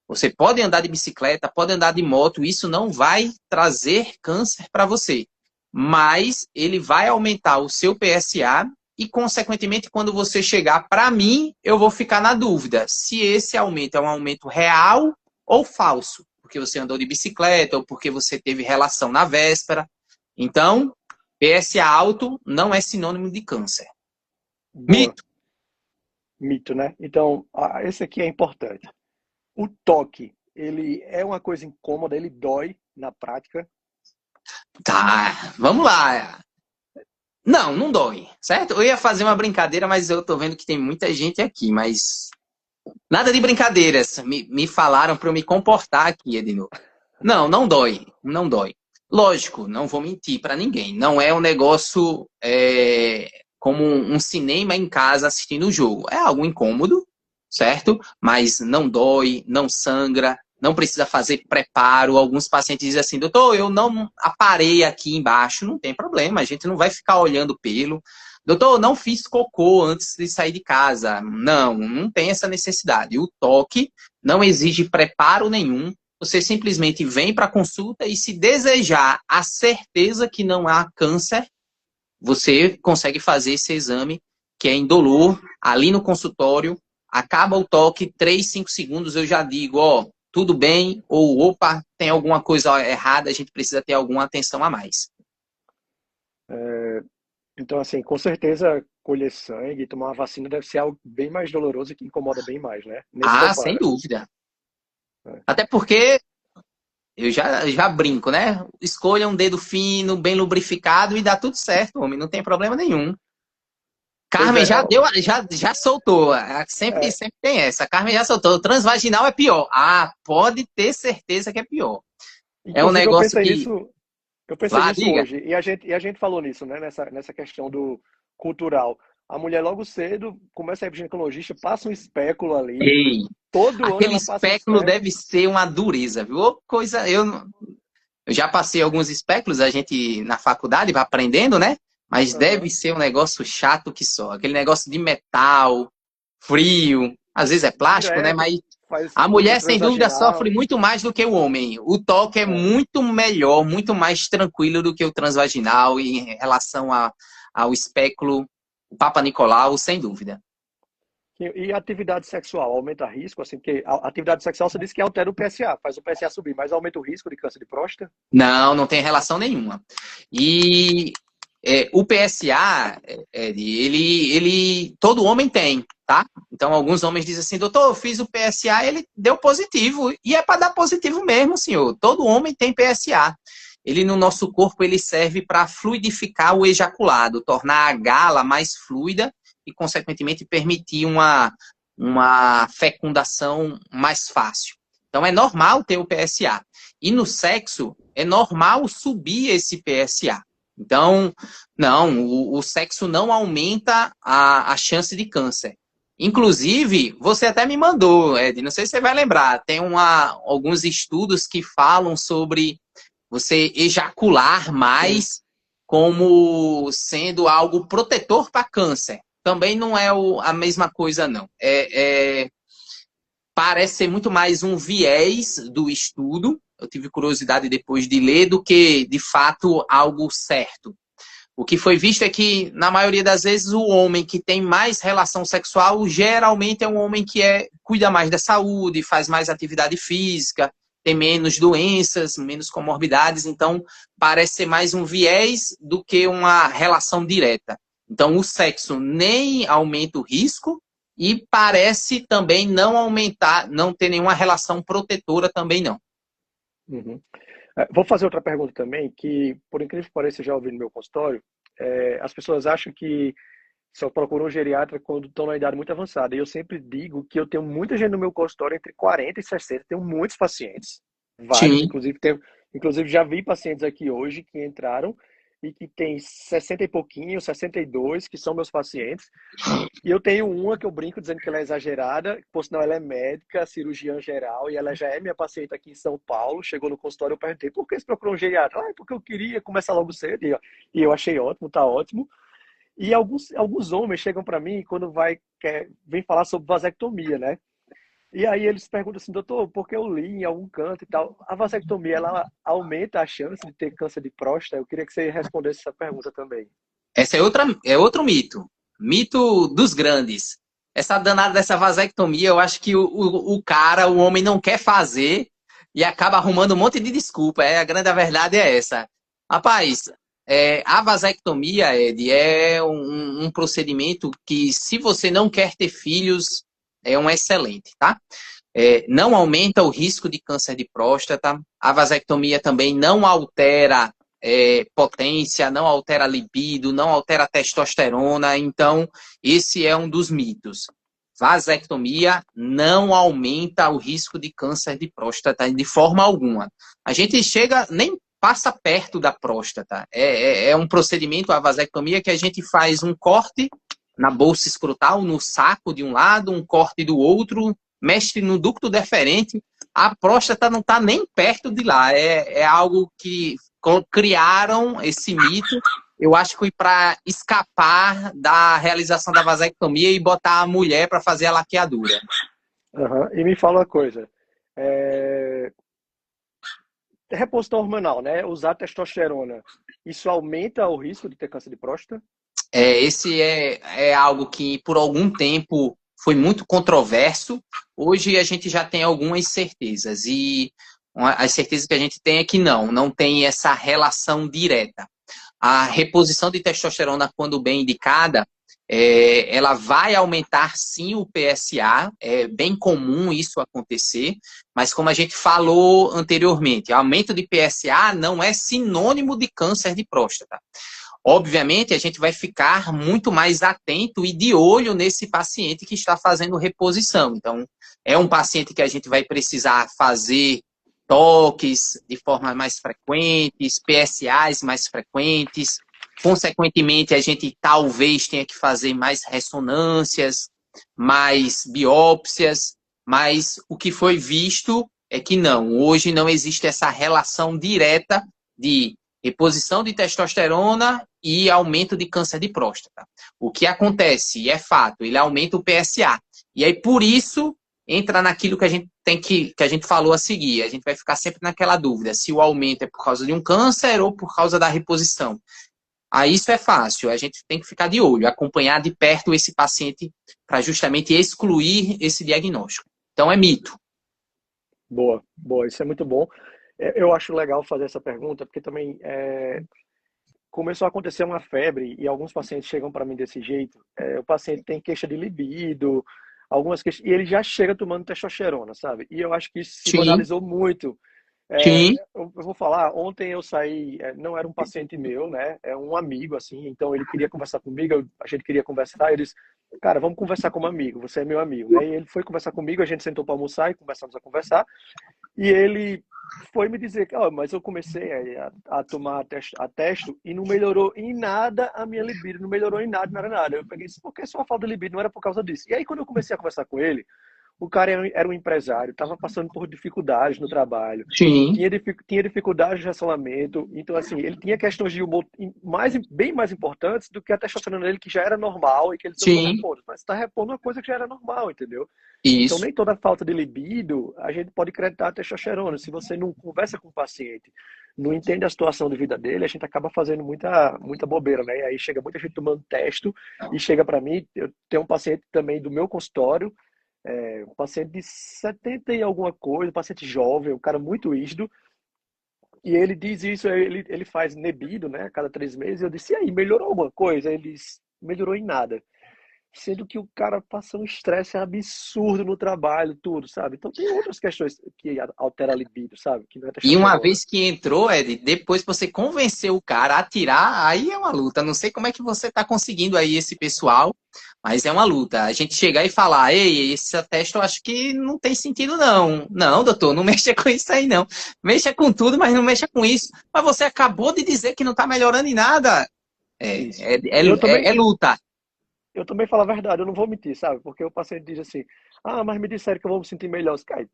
Você pode andar de bicicleta, pode andar de moto, isso não vai trazer câncer para você. Mas ele vai aumentar o seu PSA e, consequentemente, quando você chegar para mim, eu vou ficar na dúvida se esse aumento é um aumento real ou falso, porque você andou de bicicleta ou porque você teve relação na véspera. Então, PSA alto não é sinônimo de câncer. Boa. Mito. Mito, né? Então, esse aqui é importante. O toque, ele é uma coisa incômoda, ele dói na prática. Tá, vamos lá. Não, não dói, certo? Eu ia fazer uma brincadeira, mas eu tô vendo que tem muita gente aqui, mas nada de brincadeiras. Me falaram para eu me comportar aqui, Edno. Não, não dói, não dói. Lógico, não vou mentir para ninguém. Não é um negócio como um cinema em casa assistindo o jogo. É algo incômodo, certo? Mas não dói, não sangra, não precisa fazer preparo. Alguns pacientes dizem assim, doutor, eu não aparei aqui embaixo. Não tem problema, a gente não vai ficar olhando pelo. Doutor, eu não fiz cocô antes de sair de casa. Não, não tem essa necessidade. O toque não exige preparo nenhum. Você simplesmente vem para a consulta e, se desejar a certeza que não há câncer, você consegue fazer esse exame, que é indolor, ali no consultório. Acaba o toque, 3, 5 segundos, eu já digo, ó, tudo bem, ou opa, tem alguma coisa errada, a gente precisa ter alguma atenção a mais. Então, assim, com certeza, colher sangue, tomar uma vacina deve ser algo bem mais doloroso e que incomoda bem mais, né? Nem se Ah, sem compara. dúvida. É. Até porque eu já brinco, né? Escolha um dedo fino, bem lubrificado e dá tudo certo, homem, não tem problema nenhum. Pois Carmen é, já ó, deu, já soltou. Sempre, é, sempre tem essa. A Carmen já soltou. O transvaginal é pior. Ah, pode ter certeza que é pior. É um inclusive negócio que. eu pensei Vá, nisso diga. hoje, e a gente falou nisso, né? Nessa questão do cultural. A mulher logo cedo começa a ir pro ginecologista, passa um espéculo ali, Ei, todo ano aquele ela passa um espéculo espéculo. deve ser uma dureza, viu? Ô, coisa, eu já passei alguns espéculos, a gente na faculdade vai aprendendo, né? Mas deve Aham. ser um negócio chato que só. Aquele negócio de metal, frio, às vezes é plástico, né? Direto, Mas faz a luta mulher, sem dúvida, sofre transvaginal. muito mais do que o homem. O toque é É. muito melhor, muito mais tranquilo do que o transvaginal em relação ao espéculo, o Papa Nicolau, sem dúvida. E atividade sexual aumenta risco, assim, porque a atividade sexual você disse que altera o PSA, faz o PSA subir, mas aumenta o risco de câncer de próstata? Não, não tem relação nenhuma. E o PSA, todo homem tem, tá? Então, alguns homens dizem assim, doutor, eu fiz o PSA, ele deu positivo. E é para dar positivo mesmo, senhor. Todo homem tem PSA. Ele, no nosso corpo, ele serve para fluidificar o ejaculado, tornar a gala mais fluida e, consequentemente, permitir uma fecundação mais fácil. Então, é normal ter o PSA. E no sexo, é normal subir esse PSA. Então, não, o sexo não aumenta a chance de câncer. Inclusive, você até me mandou, Ed, não sei se você vai lembrar, tem alguns estudos que falam sobre você ejacular mais como sendo algo protetor para câncer. Também não é a mesma coisa, não. Parece ser muito mais um viés do estudo, eu tive curiosidade depois de ler, do que, de fato, algo certo. O que foi visto é que, na maioria das vezes, o homem que tem mais relação sexual, geralmente é um homem que cuida mais da saúde, faz mais atividade física, tem menos doenças, menos comorbidades, então parece ser mais um viés do que uma relação direta. Então, o sexo nem aumenta o risco e parece também não aumentar, não ter nenhuma relação protetora também não. Uhum. Vou fazer outra pergunta também, que, por incrível que pareça, eu já ouvi no meu consultório, as pessoas acham que só procuram um geriatra quando estão na idade muito avançada. E eu sempre digo que eu tenho muita gente no meu consultório entre 40 e 60, tenho muitos pacientes, vários, Sim. inclusive já vi pacientes aqui hoje que entraram e que tem 60 e pouquinho, 62, que são meus pacientes. E eu tenho uma que eu brinco dizendo que ela é exagerada, por sinal ela é médica, cirurgiã geral, e ela já é minha paciente aqui em São Paulo. Chegou no consultório, eu perguntei, por que você procurou um geriatra? Ah, é porque eu queria começar logo cedo, e eu achei ótimo, tá ótimo. E alguns homens chegam para mim quando vem falar sobre vasectomia, né? E aí eles perguntam assim, doutor, porque eu li em algum canto e tal, a vasectomia, ela aumenta a chance de ter câncer de próstata? Eu queria que você respondesse essa pergunta também. Essa é outro mito. Mito dos grandes. Essa danada dessa vasectomia, eu acho que o homem não quer fazer e acaba arrumando um monte de desculpa. A grande verdade é essa. Rapaz, a vasectomia, Ed, é um procedimento que, se você não quer ter filhos, é um excelente, tá? Não aumenta o risco de câncer de próstata. A vasectomia também não altera potência, não altera libido, não altera testosterona. Então, esse é um dos mitos. Vasectomia não aumenta o risco de câncer de próstata de forma alguma. A gente chega, nem passa perto da próstata. É um procedimento, a vasectomia, que a gente faz um corte na bolsa escrotal, no saco de um lado, um corte do outro, mexe no ducto deferente, a próstata não está nem perto de lá. É algo que criaram esse mito. Eu acho que foi para escapar da realização da vasectomia e botar a mulher para fazer a laqueadura. Uhum. E me fala uma coisa. É... Reposição hormonal, né? Usar testosterona. Isso aumenta o risco de ter câncer de próstata? Esse é algo que, por algum tempo, foi muito controverso. Hoje a gente já tem algumas certezas. E as certezas que a gente tem é que não tem essa relação direta. A reposição de testosterona, quando bem indicada, ela vai aumentar sim o PSA, é bem comum isso acontecer, mas como a gente falou anteriormente, aumento de PSA não é sinônimo de câncer de próstata. Obviamente, a gente vai ficar muito mais atento e de olho nesse paciente que está fazendo reposição. Então, é um paciente que a gente vai precisar fazer toques de forma mais frequentes, PSAs mais frequentes. Consequentemente, a gente talvez tenha que fazer mais ressonâncias, mais biópsias, mas o que foi visto é que não. Hoje não existe essa relação direta de reposição de testosterona e aumento de câncer de próstata. O que acontece, e é fato, ele aumenta o PSA. E aí, por isso, entra naquilo que a gente que a gente falou a seguir. A gente vai ficar sempre naquela dúvida, se o aumento é por causa de um câncer ou por causa da reposição. Aí isso é fácil, a gente tem que ficar de olho, acompanhar de perto esse paciente para justamente excluir esse diagnóstico. Então é mito. Boa, boa, isso é muito bom. Eu acho legal fazer essa pergunta, porque também começou a acontecer uma febre e alguns pacientes chegam para mim desse jeito. O paciente tem queixa de libido, algumas queixas, e ele já chega tomando testosterona, sabe? E eu acho que isso se Sim, banalizou muito. sim, Eu vou falar, ontem eu saí, não era um paciente meu, né? É um amigo, assim, então ele queria conversar comigo, a gente queria conversar, ele disse, cara, vamos conversar como amigo, você é meu amigo, né? E ele foi conversar comigo, a gente sentou para almoçar e começamos a conversar, e ele foi me dizer que, ó, mas eu comecei a tomar a testo e não melhorou em nada a minha libido, não melhorou em nada, nada, nada. Eu peguei isso, porque sua falta de libido não era por causa disso. E aí, quando eu comecei a conversar com ele, o cara era um empresário, estava passando por dificuldades no trabalho, sim, tinha dificuldades de relacionamento, então assim, ele tinha questões de humor bem mais importantes do que a testosterona dele, que já era normal e que ele não está sim, repondo. Mas está repondo uma coisa que já era normal, entendeu? Então, isso. nem toda falta de libido a gente pode creditar a testosterona. Se você não conversa com o paciente, não entende a situação de vida dele, a gente acaba fazendo muita bobeira, né? E aí chega muita gente tomando testo e chega para mim, eu tenho um paciente também do meu consultório, um paciente de 70 e alguma coisa, um paciente jovem, um cara muito rígido, e ele diz isso, ele faz nebido, né, a cada 3 meses. Eu disse, e aí, melhorou alguma coisa? Ele disse, melhorou em nada. Sendo que o cara passa um estresse absurdo no trabalho, tudo, sabe? Então tem outras questões que altera a libido, sabe? Que não é E uma testosterona. vez que entrou, Ed, depois que você convenceu o cara a tirar, aí é uma luta. Não sei como é que você está conseguindo aí esse pessoal, mas é uma luta. A gente chegar e falar, ei, esse teste eu acho que não tem sentido não. Não, doutor, não mexa com isso aí não. Mexa com tudo, mas não mexa com isso. Mas você acabou de dizer que não está melhorando em nada. Isso. E É luta. eu também falo a verdade, eu não vou mentir, sabe? Porque o paciente diz assim, ah, mas me disseram que eu vou me sentir melhor. Cara,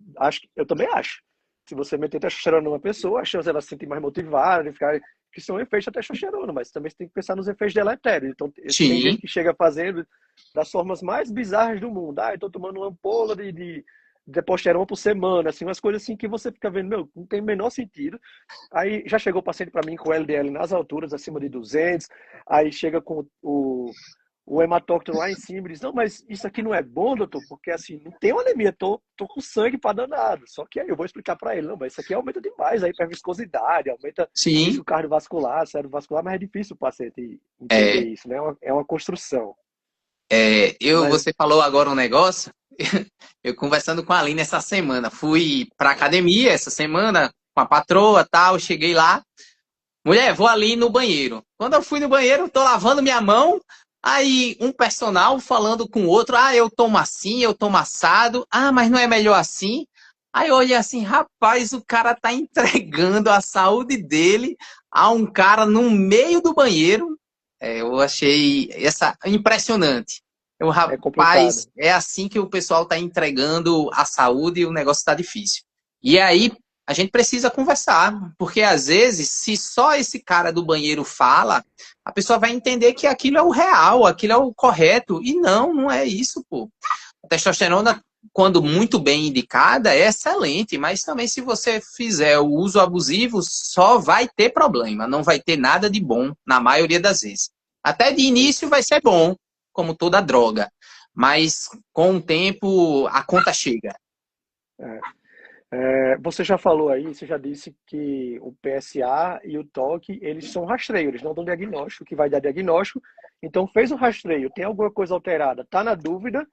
eu também acho. Se você meter testosterona numa pessoa, a chance dela se sentir mais motivada, de ficar, que são efeitos da testosterona, mas também você tem que pensar nos efeitos deletérios. Então, tem gente Sim, que chega fazendo das formas mais bizarras do mundo. Ah, eu tô tomando uma ampola de testosterona por semana, assim, umas coisas assim que você fica vendo, meu, não tem o menor sentido. Aí já chegou o paciente para mim com LDL nas alturas, acima de 200, aí chega com o hematócrito lá em cima, diz, não, mas isso aqui não é bom, doutor, porque assim, não tem uma anemia, tô com sangue para danado. Só que aí eu vou explicar para ele, não, mas isso aqui aumenta demais a hiperviscosidade, aumenta Sim, risco cardiovascular, cerebrovascular, mas é difícil o paciente entender é, isso, né? É uma construção. você Mas, falou agora um negócio, eu conversando com a Aline essa semana, fui pra academia essa semana com a patroa, tal, cheguei lá, mulher, vou ali no banheiro. Quando eu fui no banheiro, tô lavando minha mão, aí um personal falando com o outro, eu tomo assim, eu tomo assado, mas não é melhor assim? Aí eu olhei assim, rapaz, o cara tá entregando a saúde dele a um cara no meio do banheiro. Eu achei essa impressionante. Eu, é complicado. rapaz, é assim que o pessoal tá entregando a saúde e o negócio tá difícil. E aí a gente precisa conversar, porque às vezes, se só esse cara do banheiro fala, a pessoa vai entender que aquilo é o real, aquilo é o correto. E não, não é isso, pô. A testosterona, quando muito bem indicada, é excelente, mas também se você fizer o uso abusivo, só vai ter problema, não vai ter nada de bom na maioria das vezes. Até de início vai ser bom, como toda droga, mas com o tempo a conta chega. É. Você já falou aí, você já disse que o PSA e o TOC, eles são rastreio, eles não dão diagnóstico, que vai dar diagnóstico. Então, fez o rastreio, tem alguma coisa alterada, está na dúvida,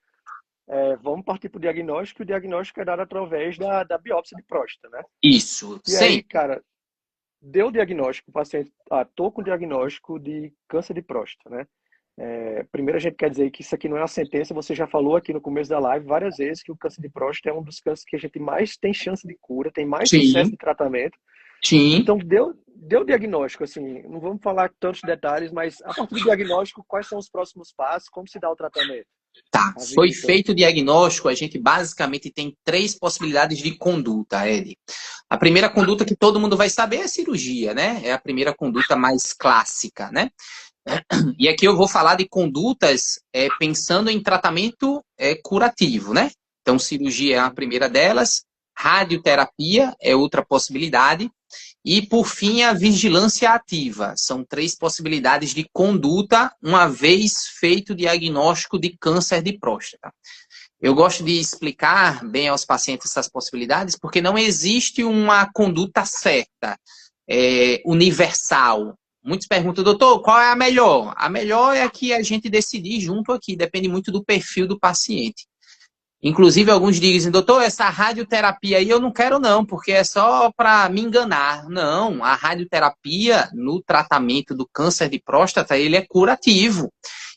vamos partir para o diagnóstico, e o diagnóstico é dado através da biópsia de próstata, né? Isso, E aí, sempre. cara, deu o diagnóstico, o paciente, tô com diagnóstico de câncer de próstata, né? Primeiro, a gente quer dizer que isso aqui não é uma sentença. Você já falou aqui no começo da live várias vezes que o câncer de próstata é um dos cânceres que a gente mais tem chance de cura, tem mais sucesso Sim, de tratamento. sim. Então, deu diagnóstico, assim, não vamos falar tantos detalhes, mas a partir do diagnóstico, quais são os próximos passos, como se dá o tratamento? Tá, A foi visita. feito o diagnóstico, a gente basicamente tem três possibilidades de conduta, Ed. A primeira conduta que todo mundo vai saber é a cirurgia, né? É a primeira conduta mais clássica, né? E aqui eu vou falar de condutas pensando em tratamento curativo, né? Então, cirurgia é a primeira delas, radioterapia é outra possibilidade, e, por fim, a vigilância ativa. São três possibilidades de conduta uma vez feito o diagnóstico de câncer de próstata. Eu gosto de explicar bem aos pacientes essas possibilidades, porque não existe uma conduta certa, universal. Muitos perguntam, doutor, qual é a melhor? A melhor é a que a gente decidir junto aqui, depende muito do perfil do paciente. Inclusive, alguns dizem, doutor, essa radioterapia aí eu não quero não, porque é só para me enganar. Não, a radioterapia no tratamento do câncer de próstata, ele é curativo.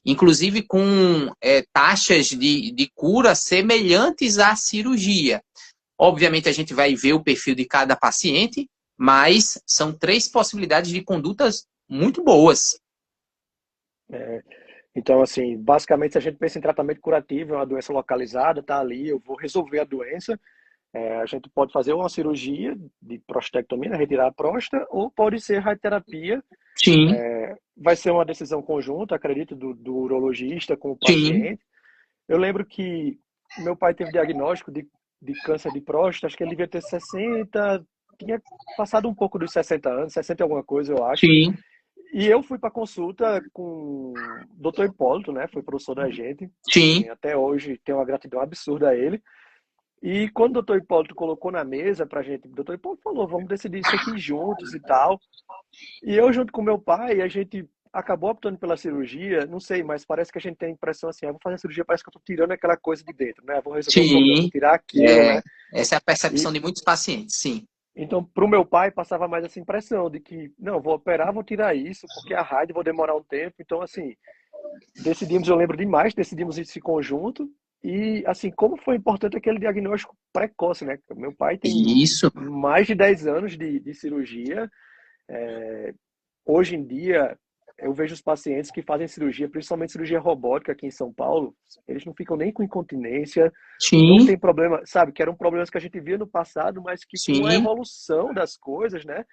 Inclusive com taxas de cura semelhantes à cirurgia. Obviamente, a gente vai ver o perfil de cada paciente, mas são três possibilidades de condutas muito boas. Então, assim, basicamente, se a gente pensa em tratamento curativo, é uma doença localizada, tá ali, eu vou resolver a doença. A gente pode fazer uma cirurgia de prostatectomia, né, retirar a próstata, ou pode ser radioterapia. Sim, Vai ser uma decisão conjunta, acredito, do urologista com o sim, paciente. Eu lembro que meu pai teve diagnóstico de câncer de próstata, acho que ele devia ter 60, tinha passado um pouco dos 60 anos, 60 e alguma coisa, eu acho. sim, E eu fui para consulta com o Dr. Hipólito, né? Foi professor da gente. sim, Assim, até hoje tenho uma gratidão absurda a ele. E quando o Dr. Hipólito colocou na mesa pra gente, o Dr. Hipólito falou, vamos decidir isso aqui juntos e tal. E eu, junto com meu pai, a gente acabou optando pela cirurgia, não sei, mas parece que a gente tem a impressão assim, vou fazer a cirurgia, parece que eu tô tirando aquela coisa de dentro, né? Vou resolver o problema, vou sim. tirar aquilo, É, né? essa é a percepção E de muitos pacientes, sim. então, pro meu pai, passava mais essa impressão de que, não, vou operar, vou tirar isso, porque a rádio vou demorar um tempo. Então, assim, decidimos, eu lembro demais, decidimos esse conjunto. E, assim, como foi importante aquele diagnóstico precoce, né? Meu pai tem Isso, mais de 10 anos de cirurgia. Hoje em dia, eu vejo os pacientes que fazem cirurgia, principalmente cirurgia robótica aqui em São Paulo, eles não ficam nem com incontinência, não sim, tem problema, sabe? Que eram problemas que a gente via no passado, mas que com a sim, evolução das coisas, né?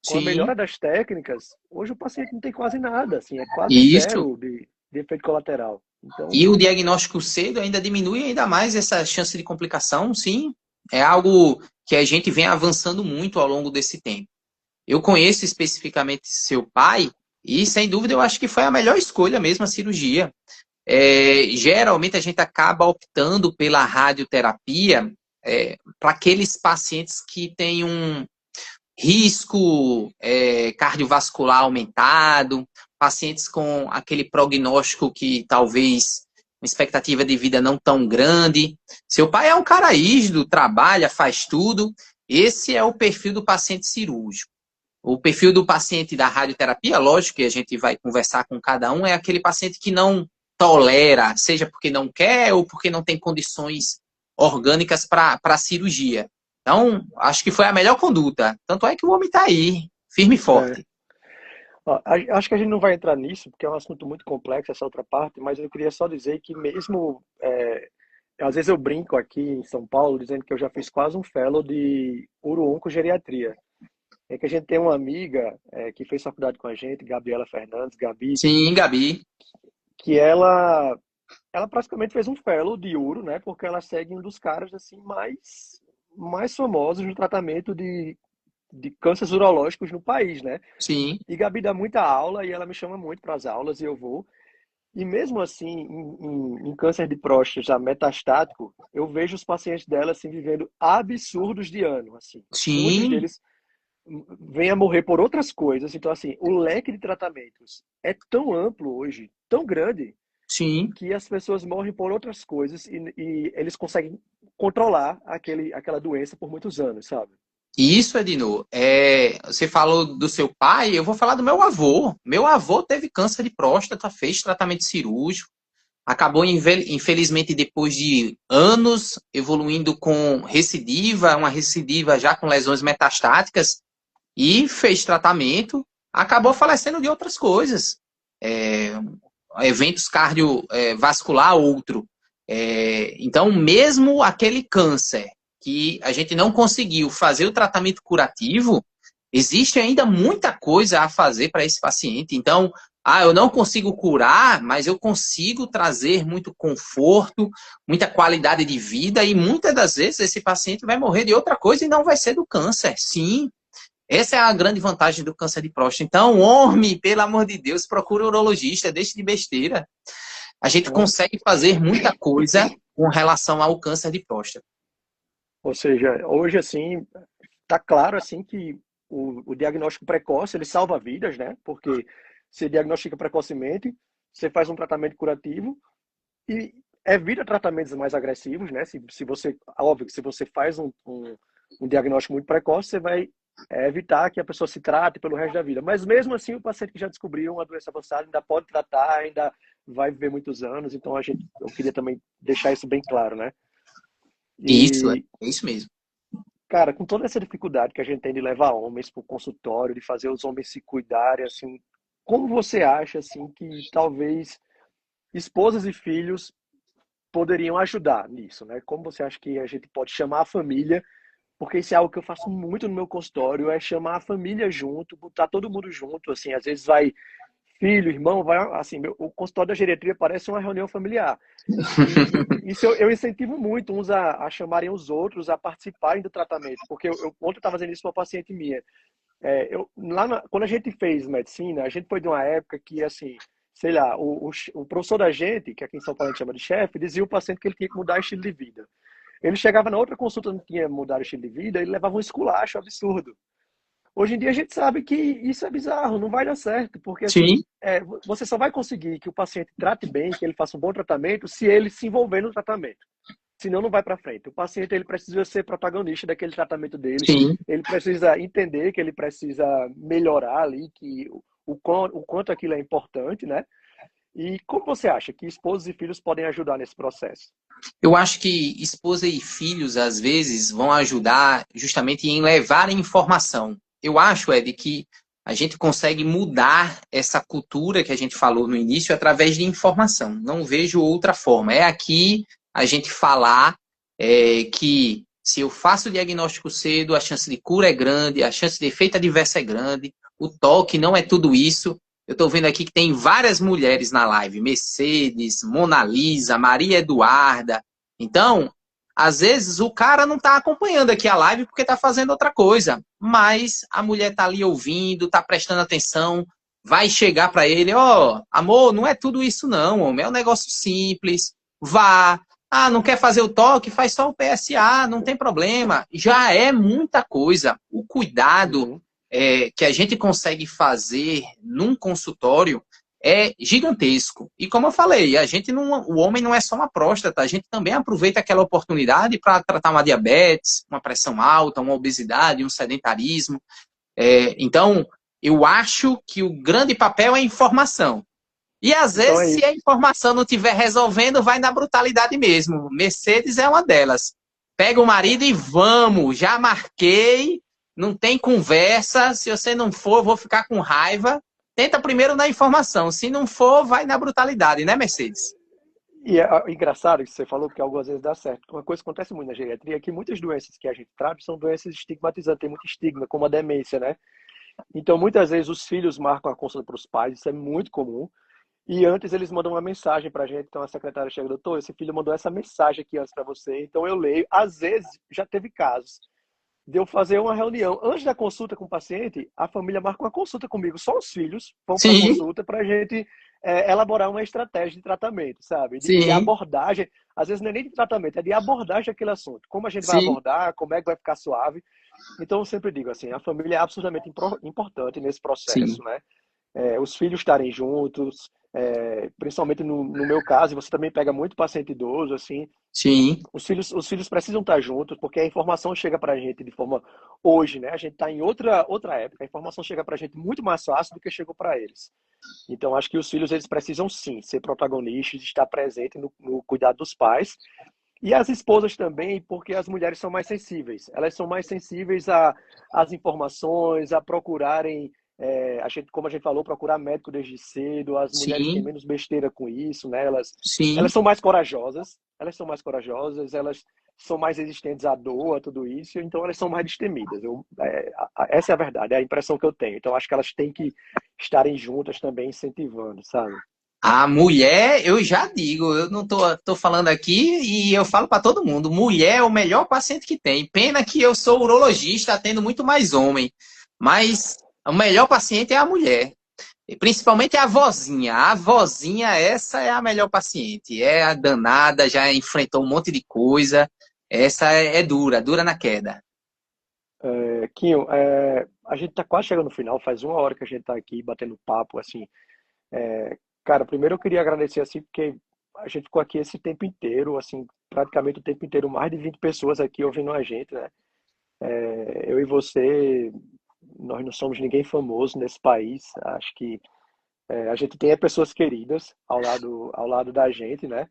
Com a sim. melhora das técnicas, hoje o paciente não tem quase nada, assim, é quase Isso. zero de efeito colateral. Então, E o diagnóstico cedo ainda diminui ainda mais essa chance de complicação, sim. É algo que a gente vem avançando muito ao longo desse tempo. Eu conheço especificamente seu pai e, sem dúvida, eu acho que foi a melhor escolha mesmo a cirurgia. geralmente a gente acaba optando pela radioterapia para aqueles pacientes que têm um risco cardiovascular aumentado, pacientes com aquele prognóstico que talvez uma expectativa de vida não tão grande. Seu pai é um cara rígido, trabalha, faz tudo. Esse é o perfil do paciente cirúrgico. O perfil do paciente da radioterapia, lógico que a gente vai conversar com cada um, é aquele paciente que não tolera, seja porque não quer ou porque não tem condições orgânicas para a cirurgia. Então, acho que foi a melhor conduta. Tanto é que o homem está aí, firme e É. forte. Ó, acho que a gente não vai entrar nisso, porque é um assunto muito complexo, essa outra parte, mas eu queria só dizer que mesmo, às vezes eu brinco aqui em São Paulo, dizendo que eu já fiz quase um fellow de uro-oncogeriatria. É que a gente tem uma amiga que fez faculdade com a gente, Gabriela Fernandes, Gabi, Sim, Gabi. que ela praticamente fez um fellow de uro, né? Porque ela segue um dos caras assim mais famosos no tratamento de cânceres urológicos no país, né? Sim, E Gabi dá muita aula e ela me chama muito para as aulas e eu vou. E mesmo assim, em câncer de próstata já metastático, eu vejo os pacientes dela assim vivendo absurdos de ano, assim. Muitos sim, deles vêm a morrer por outras coisas. Então, assim, o leque de tratamentos é tão amplo hoje, tão grande, sim. que as pessoas morrem por outras coisas e eles conseguem controlar aquela doença por muitos anos, sabe? Isso, Edno. Você falou do seu pai, eu vou falar do meu avô. Meu avô teve câncer de próstata, fez tratamento cirúrgico, acabou, infelizmente, depois de anos evoluindo com recidiva, uma recidiva já com lesões metastáticas, e fez tratamento, acabou falecendo de outras coisas. É, eventos cardiovascular, outro. Então, mesmo aquele câncer que a gente não conseguiu fazer o tratamento curativo, existe ainda muita coisa a fazer para esse paciente. Então, eu não consigo curar, mas eu consigo trazer muito conforto, muita qualidade de vida, e muitas das vezes esse paciente vai morrer de outra coisa e não vai ser do câncer. Sim, essa é a grande vantagem do câncer de próstata. Então, homem, pelo amor de Deus, procure um urologista, deixe de besteira. A gente consegue fazer muita coisa com relação ao câncer de próstata. Ou seja, hoje assim, tá claro assim que o diagnóstico precoce ele salva vidas, né? Porque se diagnostica precocemente, você faz um tratamento curativo e evita tratamentos mais agressivos, né? Se você, óbvio que se você faz um diagnóstico muito precoce, você vai evitar que a pessoa se trate pelo resto da vida. Mas mesmo assim, o paciente que já descobriu uma doença avançada ainda pode tratar, ainda vai viver muitos anos. Então eu queria também deixar isso bem claro, né? Isso, E é isso mesmo. cara, com toda essa dificuldade que a gente tem de levar homens para o consultório, de fazer os homens se cuidarem, assim, como você acha assim que talvez esposas e filhos poderiam ajudar nisso, né? Como você acha que a gente pode chamar a família? Porque isso é algo que eu faço muito no meu consultório, é chamar a família junto, botar todo mundo junto, assim, às vezes vai filho, irmão, vai, assim, o consultório da geriatria parece uma reunião familiar. E isso eu incentivo muito uns a chamarem os outros a participarem do tratamento, porque ontem eu estava fazendo isso com uma paciente minha. Quando a gente fez medicina, a gente foi de uma época que, assim, sei lá, o professor da gente, que aqui em São Paulo a gente chama de chefe, dizia ao paciente que ele tinha que mudar o estilo de vida. Ele chegava na outra consulta, não tinha mudado o estilo de vida, ele levava um esculacho absurdo. Hoje em dia a gente sabe que isso é bizarro, não vai dar certo, porque assim, Sim, você só vai conseguir que o paciente trate bem, que ele faça um bom tratamento, se ele se envolver no tratamento. Senão não vai para frente. O paciente ele precisa ser protagonista daquele tratamento dele, sim. ele precisa entender que ele precisa melhorar ali, que o quanto aquilo é importante, né? E como você acha que esposos e filhos podem ajudar nesse processo? Eu acho que esposa e filhos, às vezes, vão ajudar justamente em levar a informação. Eu acho, Ed, que a gente consegue mudar essa cultura que a gente falou no início através de informação. Não vejo outra forma. É aqui a gente falar que se eu faço o diagnóstico cedo, a chance de cura é grande, a chance de efeito adverso é grande, o toque não é tudo isso. Eu estou vendo aqui que tem várias mulheres na live, Mercedes, Mona Lisa, Maria Eduarda. Então, às vezes o cara não está acompanhando aqui a live porque está fazendo outra coisa, mas a mulher está ali ouvindo, está prestando atenção, vai chegar para ele, ó, amor, não é tudo isso não, homem, é um negócio simples, vá. Ah, não quer fazer o toque? Faz só o PSA, não tem problema. Já é muita coisa. O cuidado Uhum. que a gente consegue fazer num consultório é gigantesco. E como eu falei, a gente não, o homem não é só uma próstata, a gente também aproveita aquela oportunidade para tratar uma diabetes, uma pressão alta, uma obesidade, um sedentarismo. Então, eu acho que o grande papel é a informação. E às Então vezes, é se a isso. informação não estiver resolvendo, vai na brutalidade mesmo. Mercedes é uma delas. Pega o marido e vamos, já marquei, não tem conversa. Se você não for, eu vou ficar com raiva. Tenta primeiro na informação. Se não for, vai na brutalidade, né, Mercedes? E é engraçado que você falou, porque algumas vezes dá certo. Uma coisa que acontece muito na geriatria é que muitas doenças que a gente trata são doenças estigmatizantes, tem muito estigma, como a demência, né? Então, muitas vezes os filhos marcam a consulta para os pais, isso é muito comum. E antes eles mandam uma mensagem para a gente, então a secretária chega, doutor, esse filho mandou essa mensagem aqui antes para você, então eu leio. Às vezes já teve casos de eu fazer uma reunião antes da consulta com o paciente, a família marca uma consulta comigo, só os filhos vão para a Sim, consulta para a gente elaborar uma estratégia de tratamento, sabe? De sim, abordagem, às vezes não é nem de tratamento, é de abordagem daquele assunto. Como a gente vai sim, abordar, como é que vai ficar suave. Então eu sempre digo assim, a família é absolutamente importante nesse processo, sim, né? Os filhos estarem juntos, principalmente no meu caso, você também pega muito paciente idoso, assim, sim, os filhos precisam estar juntos, porque a informação chega para a gente de forma, hoje, né? A gente está em outra época, a informação chega para a gente muito mais fácil do que chegou para eles. Então, acho que os filhos, eles precisam sim ser protagonistas, estar presentes no cuidado dos pais, e as esposas também, porque as mulheres são mais sensíveis. Elas são mais sensíveis às informações, a procurarem, como a gente falou, procurar médico desde cedo. As mulheres têm sim, menos besteira com isso, né? Elas sim. são mais corajosas, elas são mais resistentes à dor, a tudo isso, então elas são mais destemidas. Essa é a verdade, é a impressão que eu tenho. Então acho que elas têm que estarem juntas também, incentivando, sabe? A mulher, eu já digo, eu não tô falando aqui e eu falo para todo mundo, mulher é o melhor paciente que tem. Pena que eu sou urologista, atendo muito mais homem, mas o melhor paciente é a mulher. E principalmente a vozinha. A vozinha, essa é a melhor paciente. É a danada, já enfrentou um monte de coisa. Essa é dura, dura na queda. Quinho, a gente tá quase chegando no final, faz uma hora que a gente tá aqui batendo papo, assim. Cara, primeiro eu queria agradecer, assim, porque a gente ficou aqui esse tempo inteiro, assim, praticamente o tempo inteiro, mais de 20 pessoas aqui ouvindo a gente, né? Eu e você, nós não somos ninguém famoso nesse país, acho que a gente tem pessoas queridas ao lado da gente, né?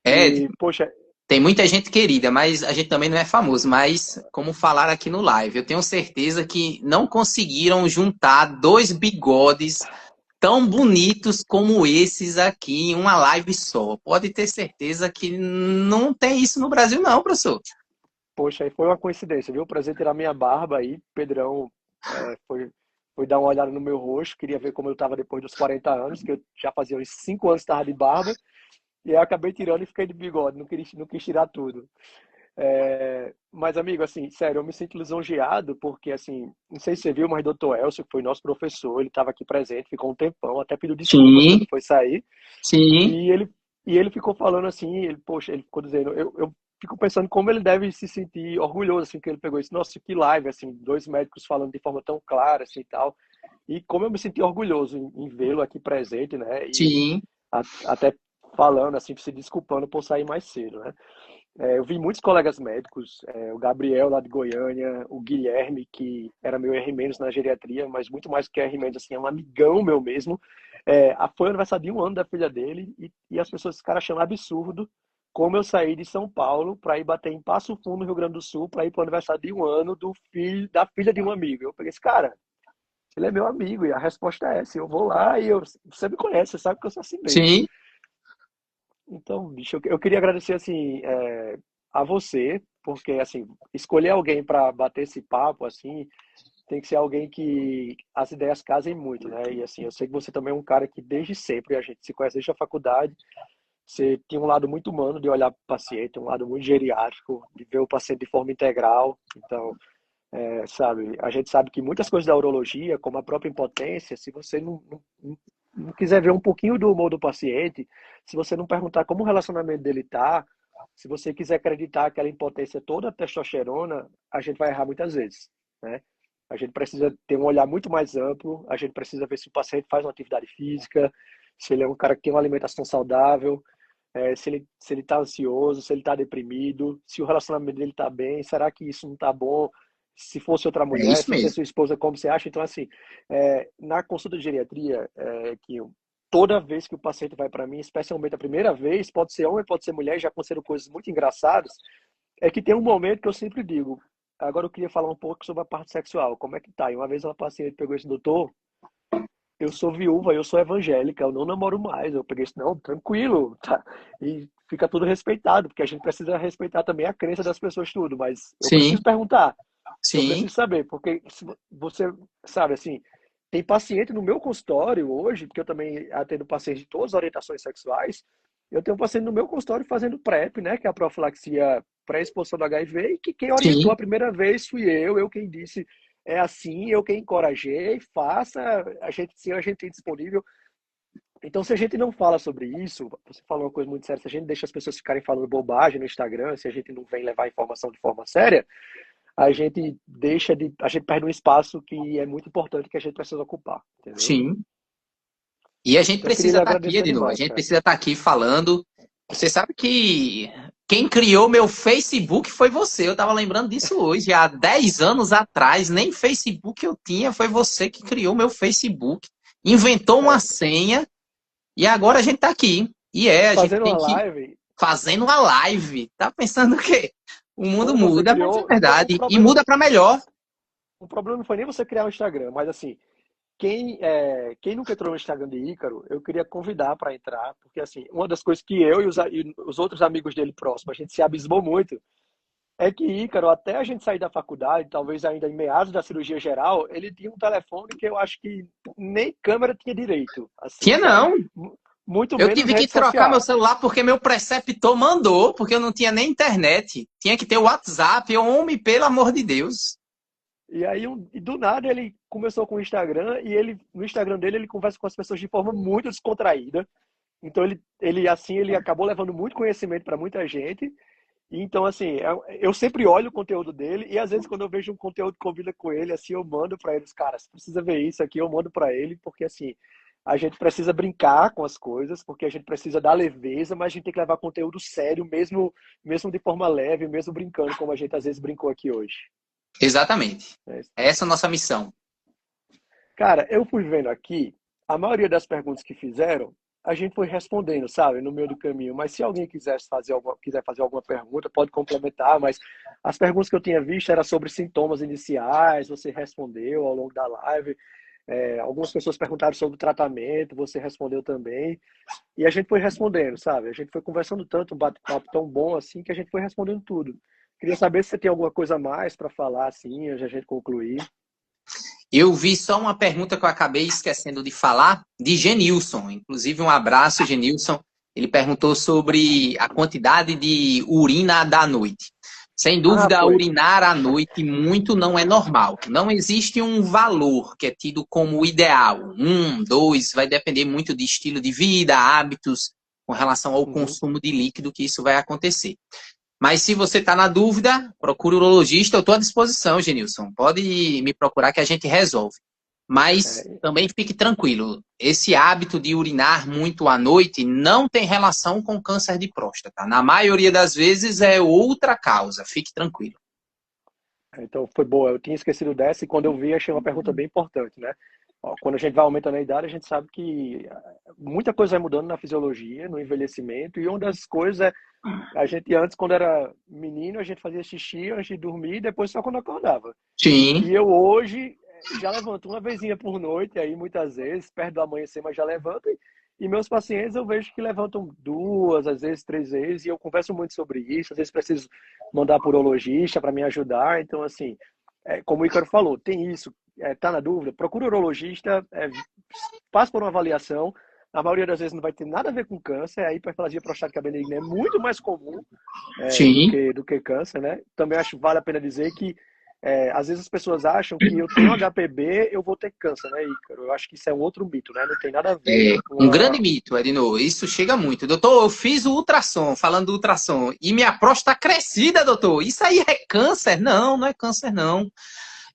É, E, poxa, tem muita gente querida, mas a gente também não é famoso. Mas, como falaram aqui no live, eu tenho certeza que não conseguiram juntar dois bigodes tão bonitos como esses aqui em uma live só. Pode ter certeza que não tem isso no Brasil, não, professor. Poxa, aí foi uma coincidência, viu? Prazer ter a minha barba aí. Pedrão foi dar uma olhada no meu rosto, queria ver como eu estava depois dos 40 anos, que eu já fazia uns 5 anos que estava de barba, e aí eu acabei tirando e fiquei de bigode, não quis tirar tudo. Mas, amigo, assim, sério, eu me sinto lisonjeado, porque, assim, não sei se você viu, mas Dr. Elcio, que foi nosso professor, ele estava aqui presente, ficou um tempão, até pediu desculpas Sim, quando foi sair, sim. e ele ficou falando assim, poxa, ele ficou dizendo, eu fico pensando como ele deve se sentir orgulhoso, assim, que ele pegou isso, nossa, que live, assim, dois médicos falando de forma tão clara, assim, e tal, e como eu me senti orgulhoso em vê-lo aqui presente, né, e Sim, até falando, assim, se desculpando por sair mais cedo, né. Eu vi muitos colegas médicos, o Gabriel lá de Goiânia, o Guilherme, que era meu R- na geriatria, mas muito mais que R-, assim, é um amigão meu mesmo. Foi o aniversário de 1 ano da filha dele e as pessoas ficaram achando absurdo como eu saí de São Paulo para ir bater em Passo Fundo, no Rio Grande do Sul, para ir para o aniversário de 1 ano da filha de um amigo. Eu peguei esse cara, ele é meu amigo e a resposta é essa. Eu vou lá e você me conhece, você sabe que eu sou assim mesmo. sim. Então, bicho, eu queria agradecer assim a você, porque assim, escolher alguém para bater esse papo assim, tem que ser alguém que as ideias casem muito, né? E assim, eu sei que você também é um cara que desde sempre a gente se conhece desde a faculdade. Você tem um lado muito humano de olhar para o paciente, um lado muito geriátrico, de ver o paciente de forma integral. Então, sabe? A gente sabe que muitas coisas da urologia, como a própria impotência, se você não quiser ver um pouquinho do humor do paciente, se você não perguntar como o relacionamento dele tá, se você quiser acreditar que aquela impotência é toda testosterona, a gente vai errar muitas vezes, né? A gente precisa ter um olhar muito mais amplo, a gente precisa ver se o paciente faz uma atividade física, se ele é um cara que tem uma alimentação saudável, se ele está ansioso, se ele está deprimido, se o relacionamento dele está bem, será que isso não está bom? Se fosse outra É mulher, isso se fosse a mesmo. sua esposa, como você acha? Então, assim, na consulta de geriatria, que toda vez que o paciente vai para mim, especialmente a primeira vez, pode ser homem, pode ser mulher, já aconteceram coisas muito engraçadas, é que tem um momento que eu sempre digo, agora eu queria falar um pouco sobre a parte sexual, como é que tá? E uma vez uma paciente pegou esse doutor, eu sou viúva, eu sou evangélica, eu não namoro mais. Eu peguei isso, não, tranquilo, tá? E fica tudo respeitado, porque a gente precisa respeitar também a crença das pessoas, tudo, mas eu Sim, preciso perguntar, eu sim. preciso saber, porque se você, sabe, assim, tem paciente no meu consultório hoje, porque eu também atendo pacientes de todas as orientações sexuais, eu tenho um paciente no meu consultório fazendo PrEP, né, que é a profilaxia pré-exposição do HIV, e que quem orientou Sim, a primeira vez fui eu quem disse, é assim, eu quem encorajei, faça, a gente, se a gente tem disponível. Então, se a gente não fala sobre isso, você falou uma coisa muito séria, se a gente deixa as pessoas ficarem falando bobagem no Instagram, se a gente não vem levar a informação de forma séria, a gente perde um espaço que é muito importante que a gente precisa ocupar, entendeu? sim. E a gente Então, eu queria precisa lhe estar aqui, agradecer Edno. A demais, gente cara. precisa estar aqui falando. Você sabe que quem criou meu Facebook foi você. Eu estava lembrando disso hoje. Há 10 anos atrás, nem Facebook eu tinha. Foi você que criou meu Facebook. Inventou uma É, senha e agora a gente está aqui. E a gente fazendo tem uma que live, fazendo uma live. Tá pensando o quê? O mundo como você muda, mas é criou, verdade. E muda para melhor. o problema não foi nem você criar um Instagram, mas assim, quem nunca entrou no Instagram de Ícaro, eu queria convidar para entrar, porque assim, uma das coisas que eu e os outros amigos dele próximos, a gente se abismou muito, é que Ícaro, até a gente sair da faculdade, talvez ainda em meados da cirurgia geral, ele tinha um telefone que eu acho que nem câmera tinha direito, assim, Tinha sabe? não. Muito Eu menos tive que rede trocar meu social. celular porque meu preceptor mandou, porque eu não tinha nem internet. Tinha que ter o WhatsApp. Homem, pelo amor de Deus. E aí, e do nada, ele começou com o Instagram e no Instagram dele, ele conversa com as pessoas de forma muito descontraída. Então, ele acabou levando muito conhecimento para muita gente. E então, assim, eu sempre olho o conteúdo dele e às vezes quando eu vejo um conteúdo que combina com ele, assim, eu mando para eles, cara, você precisa ver isso aqui, eu mando para ele, porque assim, a gente precisa brincar com as coisas, porque a gente precisa dar leveza, mas a gente tem que levar conteúdo sério, mesmo de forma leve, mesmo brincando, como a gente às vezes brincou aqui hoje. Exatamente. Né? Essa é a nossa missão. Cara, eu fui vendo aqui, a maioria das perguntas que fizeram, a gente foi respondendo, sabe, no meio do caminho. Mas se alguém quiser fazer alguma pergunta, pode complementar. Mas as perguntas que eu tinha visto eram sobre sintomas iniciais, você respondeu ao longo da live. Algumas pessoas perguntaram sobre o tratamento, você respondeu também. E a gente foi respondendo, sabe? A gente foi conversando tanto, um bate-papo tão bom assim, que a gente foi respondendo tudo. Queria saber se você tem alguma coisa a mais para falar, assim, antes de a gente concluir. Eu vi só uma pergunta que eu acabei esquecendo de falar, de Genilson. Inclusive, um abraço, Genilson. Ele perguntou sobre a quantidade de urina da noite. Sem Ah, dúvida, foi. urinar à noite muito não é normal. Não existe um valor que é tido como ideal. Dois, vai depender muito de estilo de vida, hábitos, com relação ao Uhum. consumo de líquido que isso vai acontecer. Mas se você está na dúvida, procure o urologista. Eu estou à disposição, Genilson. Pode me procurar que a gente resolve. Mas É, também fique tranquilo. Esse hábito de urinar muito à noite não tem relação com câncer de próstata. Na maioria das vezes é outra causa. Fique tranquilo. Então foi boa. Eu tinha esquecido dessa e quando eu vi, achei uma pergunta bem importante, né? Ó, quando a gente vai aumentando a idade, a gente sabe que muita coisa vai mudando na fisiologia, no envelhecimento, e uma das coisas é a gente antes, quando era menino, a gente fazia xixi antes de dormir e depois só quando acordava. Sim, E eu hoje já levanto uma vezinha por noite, aí muitas vezes, perto do amanhecer, mas já levanto. E meus pacientes eu vejo que levantam duas, às vezes três vezes, e eu converso muito sobre isso. Às vezes preciso mandar por urologista para me ajudar. Então, assim, como o Ícaro falou, tem isso, tá na dúvida, procura o urologista, passa por uma avaliação. A maioria das vezes não vai ter nada a ver com câncer, a hiperplasia prostática benigna é muito mais comum do sim. que, do que câncer, né? Também acho que vale a pena dizer que às vezes as pessoas acham que eu tenho HPB, eu vou ter câncer, né, Ícaro? Eu acho que isso é um outro mito, né? Não tem nada a ver com Um grande mito, Edno. Isso chega muito. Doutor, eu fiz o ultrassom, falando do ultrassom, e minha próstata tá crescida, doutor. Isso aí é câncer? Não, não é câncer, não.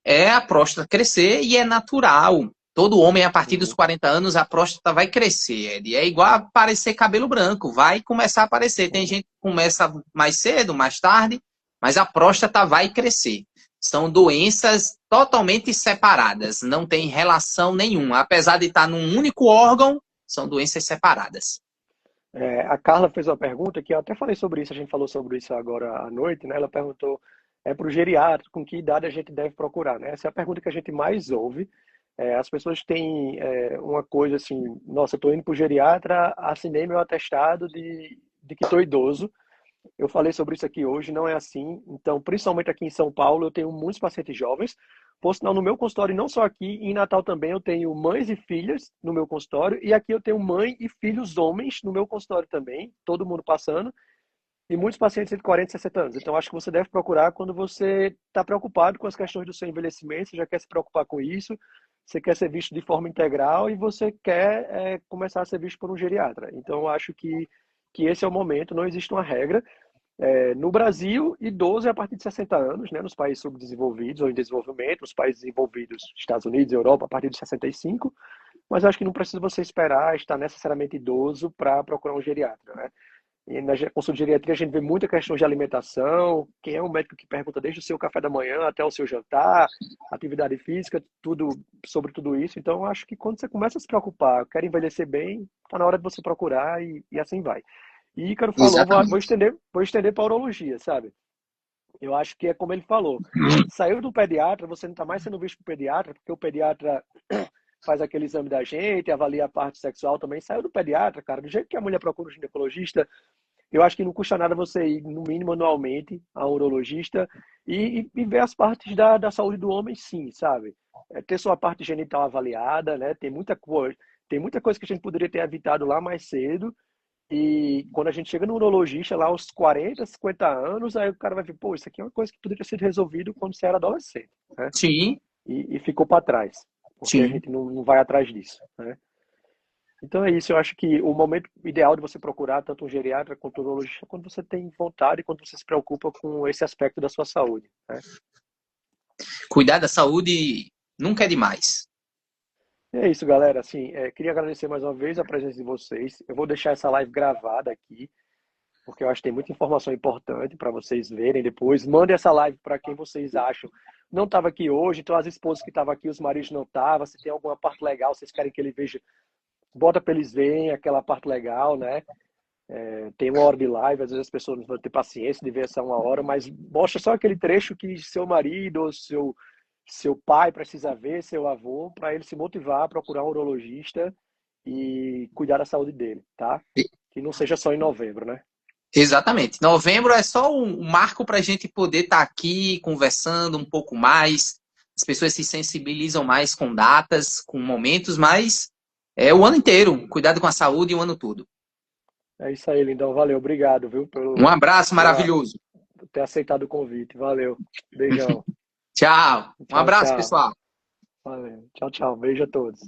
É a próstata crescer e é natural. Todo homem, a partir dos 40 anos, a próstata vai crescer, Ed. É igual aparecer cabelo branco, vai começar a aparecer. Tem gente que começa mais cedo, mais tarde, mas a próstata vai crescer. São doenças totalmente separadas, não tem relação nenhuma. Apesar de estar num único órgão, são doenças separadas. A Carla fez uma pergunta que eu até falei sobre isso, a gente falou sobre isso agora à noite, né? Ela perguntou para o geriatra com que idade a gente deve procurar, né? Essa é a pergunta que a gente mais ouve. As pessoas têm uma coisa assim, nossa, eu estou indo para o geriatra, assinei meu atestado de que estou idoso. Eu falei sobre isso aqui hoje, não é assim. Então, principalmente aqui em São Paulo, eu tenho muitos pacientes jovens. Por sinal, no meu consultório, não só aqui, em Natal também, eu tenho mães e filhas no meu consultório. E aqui eu tenho mãe e filhos homens no meu consultório também, todo mundo passando. E muitos pacientes entre 40 e 60 anos. Então, acho que você deve procurar quando você está preocupado com as questões do seu envelhecimento, você já quer se preocupar com isso, você quer ser visto de forma integral e você quer começar a ser visto por um geriatra. Então, eu acho que esse é o momento, não existe uma regra. No Brasil, idoso é a partir de 60 anos, né? Nos países subdesenvolvidos ou em desenvolvimento, nos países desenvolvidos, Estados Unidos, Europa, a partir de 65. Mas acho que não precisa você esperar estar necessariamente idoso para procurar um geriatra, né? E na consulta de geriatria a gente vê muita questão de alimentação, quem é o médico que pergunta desde o seu café da manhã até o seu jantar, atividade física, tudo sobre tudo isso. Então, eu acho que quando você começa a se preocupar, quer envelhecer bem, está na hora de você procurar e assim vai. E Ícaro falou, Exatamente. vou estender para a urologia, sabe? Eu acho que é como ele falou. Saiu do pediatra, você não está mais sendo visto por pediatra, porque o pediatra faz aquele exame da gente, avalia a parte sexual também. Saiu do pediatra, cara. Do jeito que a mulher procura um ginecologista, eu acho que não custa nada você ir, no mínimo anualmente, a um urologista e ver as partes da saúde do homem, sim, sabe? Ter sua parte genital avaliada, né? Tem muita coisa que a gente poderia ter evitado lá mais cedo. E quando a gente chega no urologista, lá aos 40, 50 anos, aí o cara vai ver, pô, isso aqui é uma coisa que poderia ter sido resolvido quando você era adolescente, né? Sim, E ficou para trás, porque a sim. gente não vai atrás disso, né? Então é isso, eu acho que o momento ideal de você procurar tanto um geriatra quanto um urologista é quando você tem vontade, quando você se preocupa com esse aspecto da sua saúde, né? Cuidar da saúde nunca é demais. E é isso, galera. Assim, queria agradecer mais uma vez a presença de vocês. Eu vou deixar essa live gravada aqui, porque eu acho que tem muita informação importante para vocês verem depois. Mandem essa live para quem vocês acham. Não estava aqui hoje, então as esposas que estavam aqui, os maridos não estavam. Se tem alguma parte legal, vocês querem que ele veja, bota para eles verem aquela parte legal, né? Tem uma hora de live, às vezes as pessoas não vão ter paciência de ver essa uma hora, mas mostra só aquele trecho que seu marido ou seu pai precisa ver, seu avô, para ele se motivar a procurar um urologista e cuidar da saúde dele, tá? Que não seja só em novembro, né? Exatamente. Novembro é só um marco para a gente poder estar aqui conversando um pouco mais. As pessoas se sensibilizam mais com datas, com momentos, mas é o ano inteiro. Cuidado com a saúde e o ano todo. É isso aí, Lindão. Valeu, obrigado, viu, Um abraço pela maravilhoso. ter aceitado o convite. Valeu. Beijão. Tchau. Um Tchau, abraço, tchau. pessoal. Valeu. Tchau, tchau. Beijo a todos.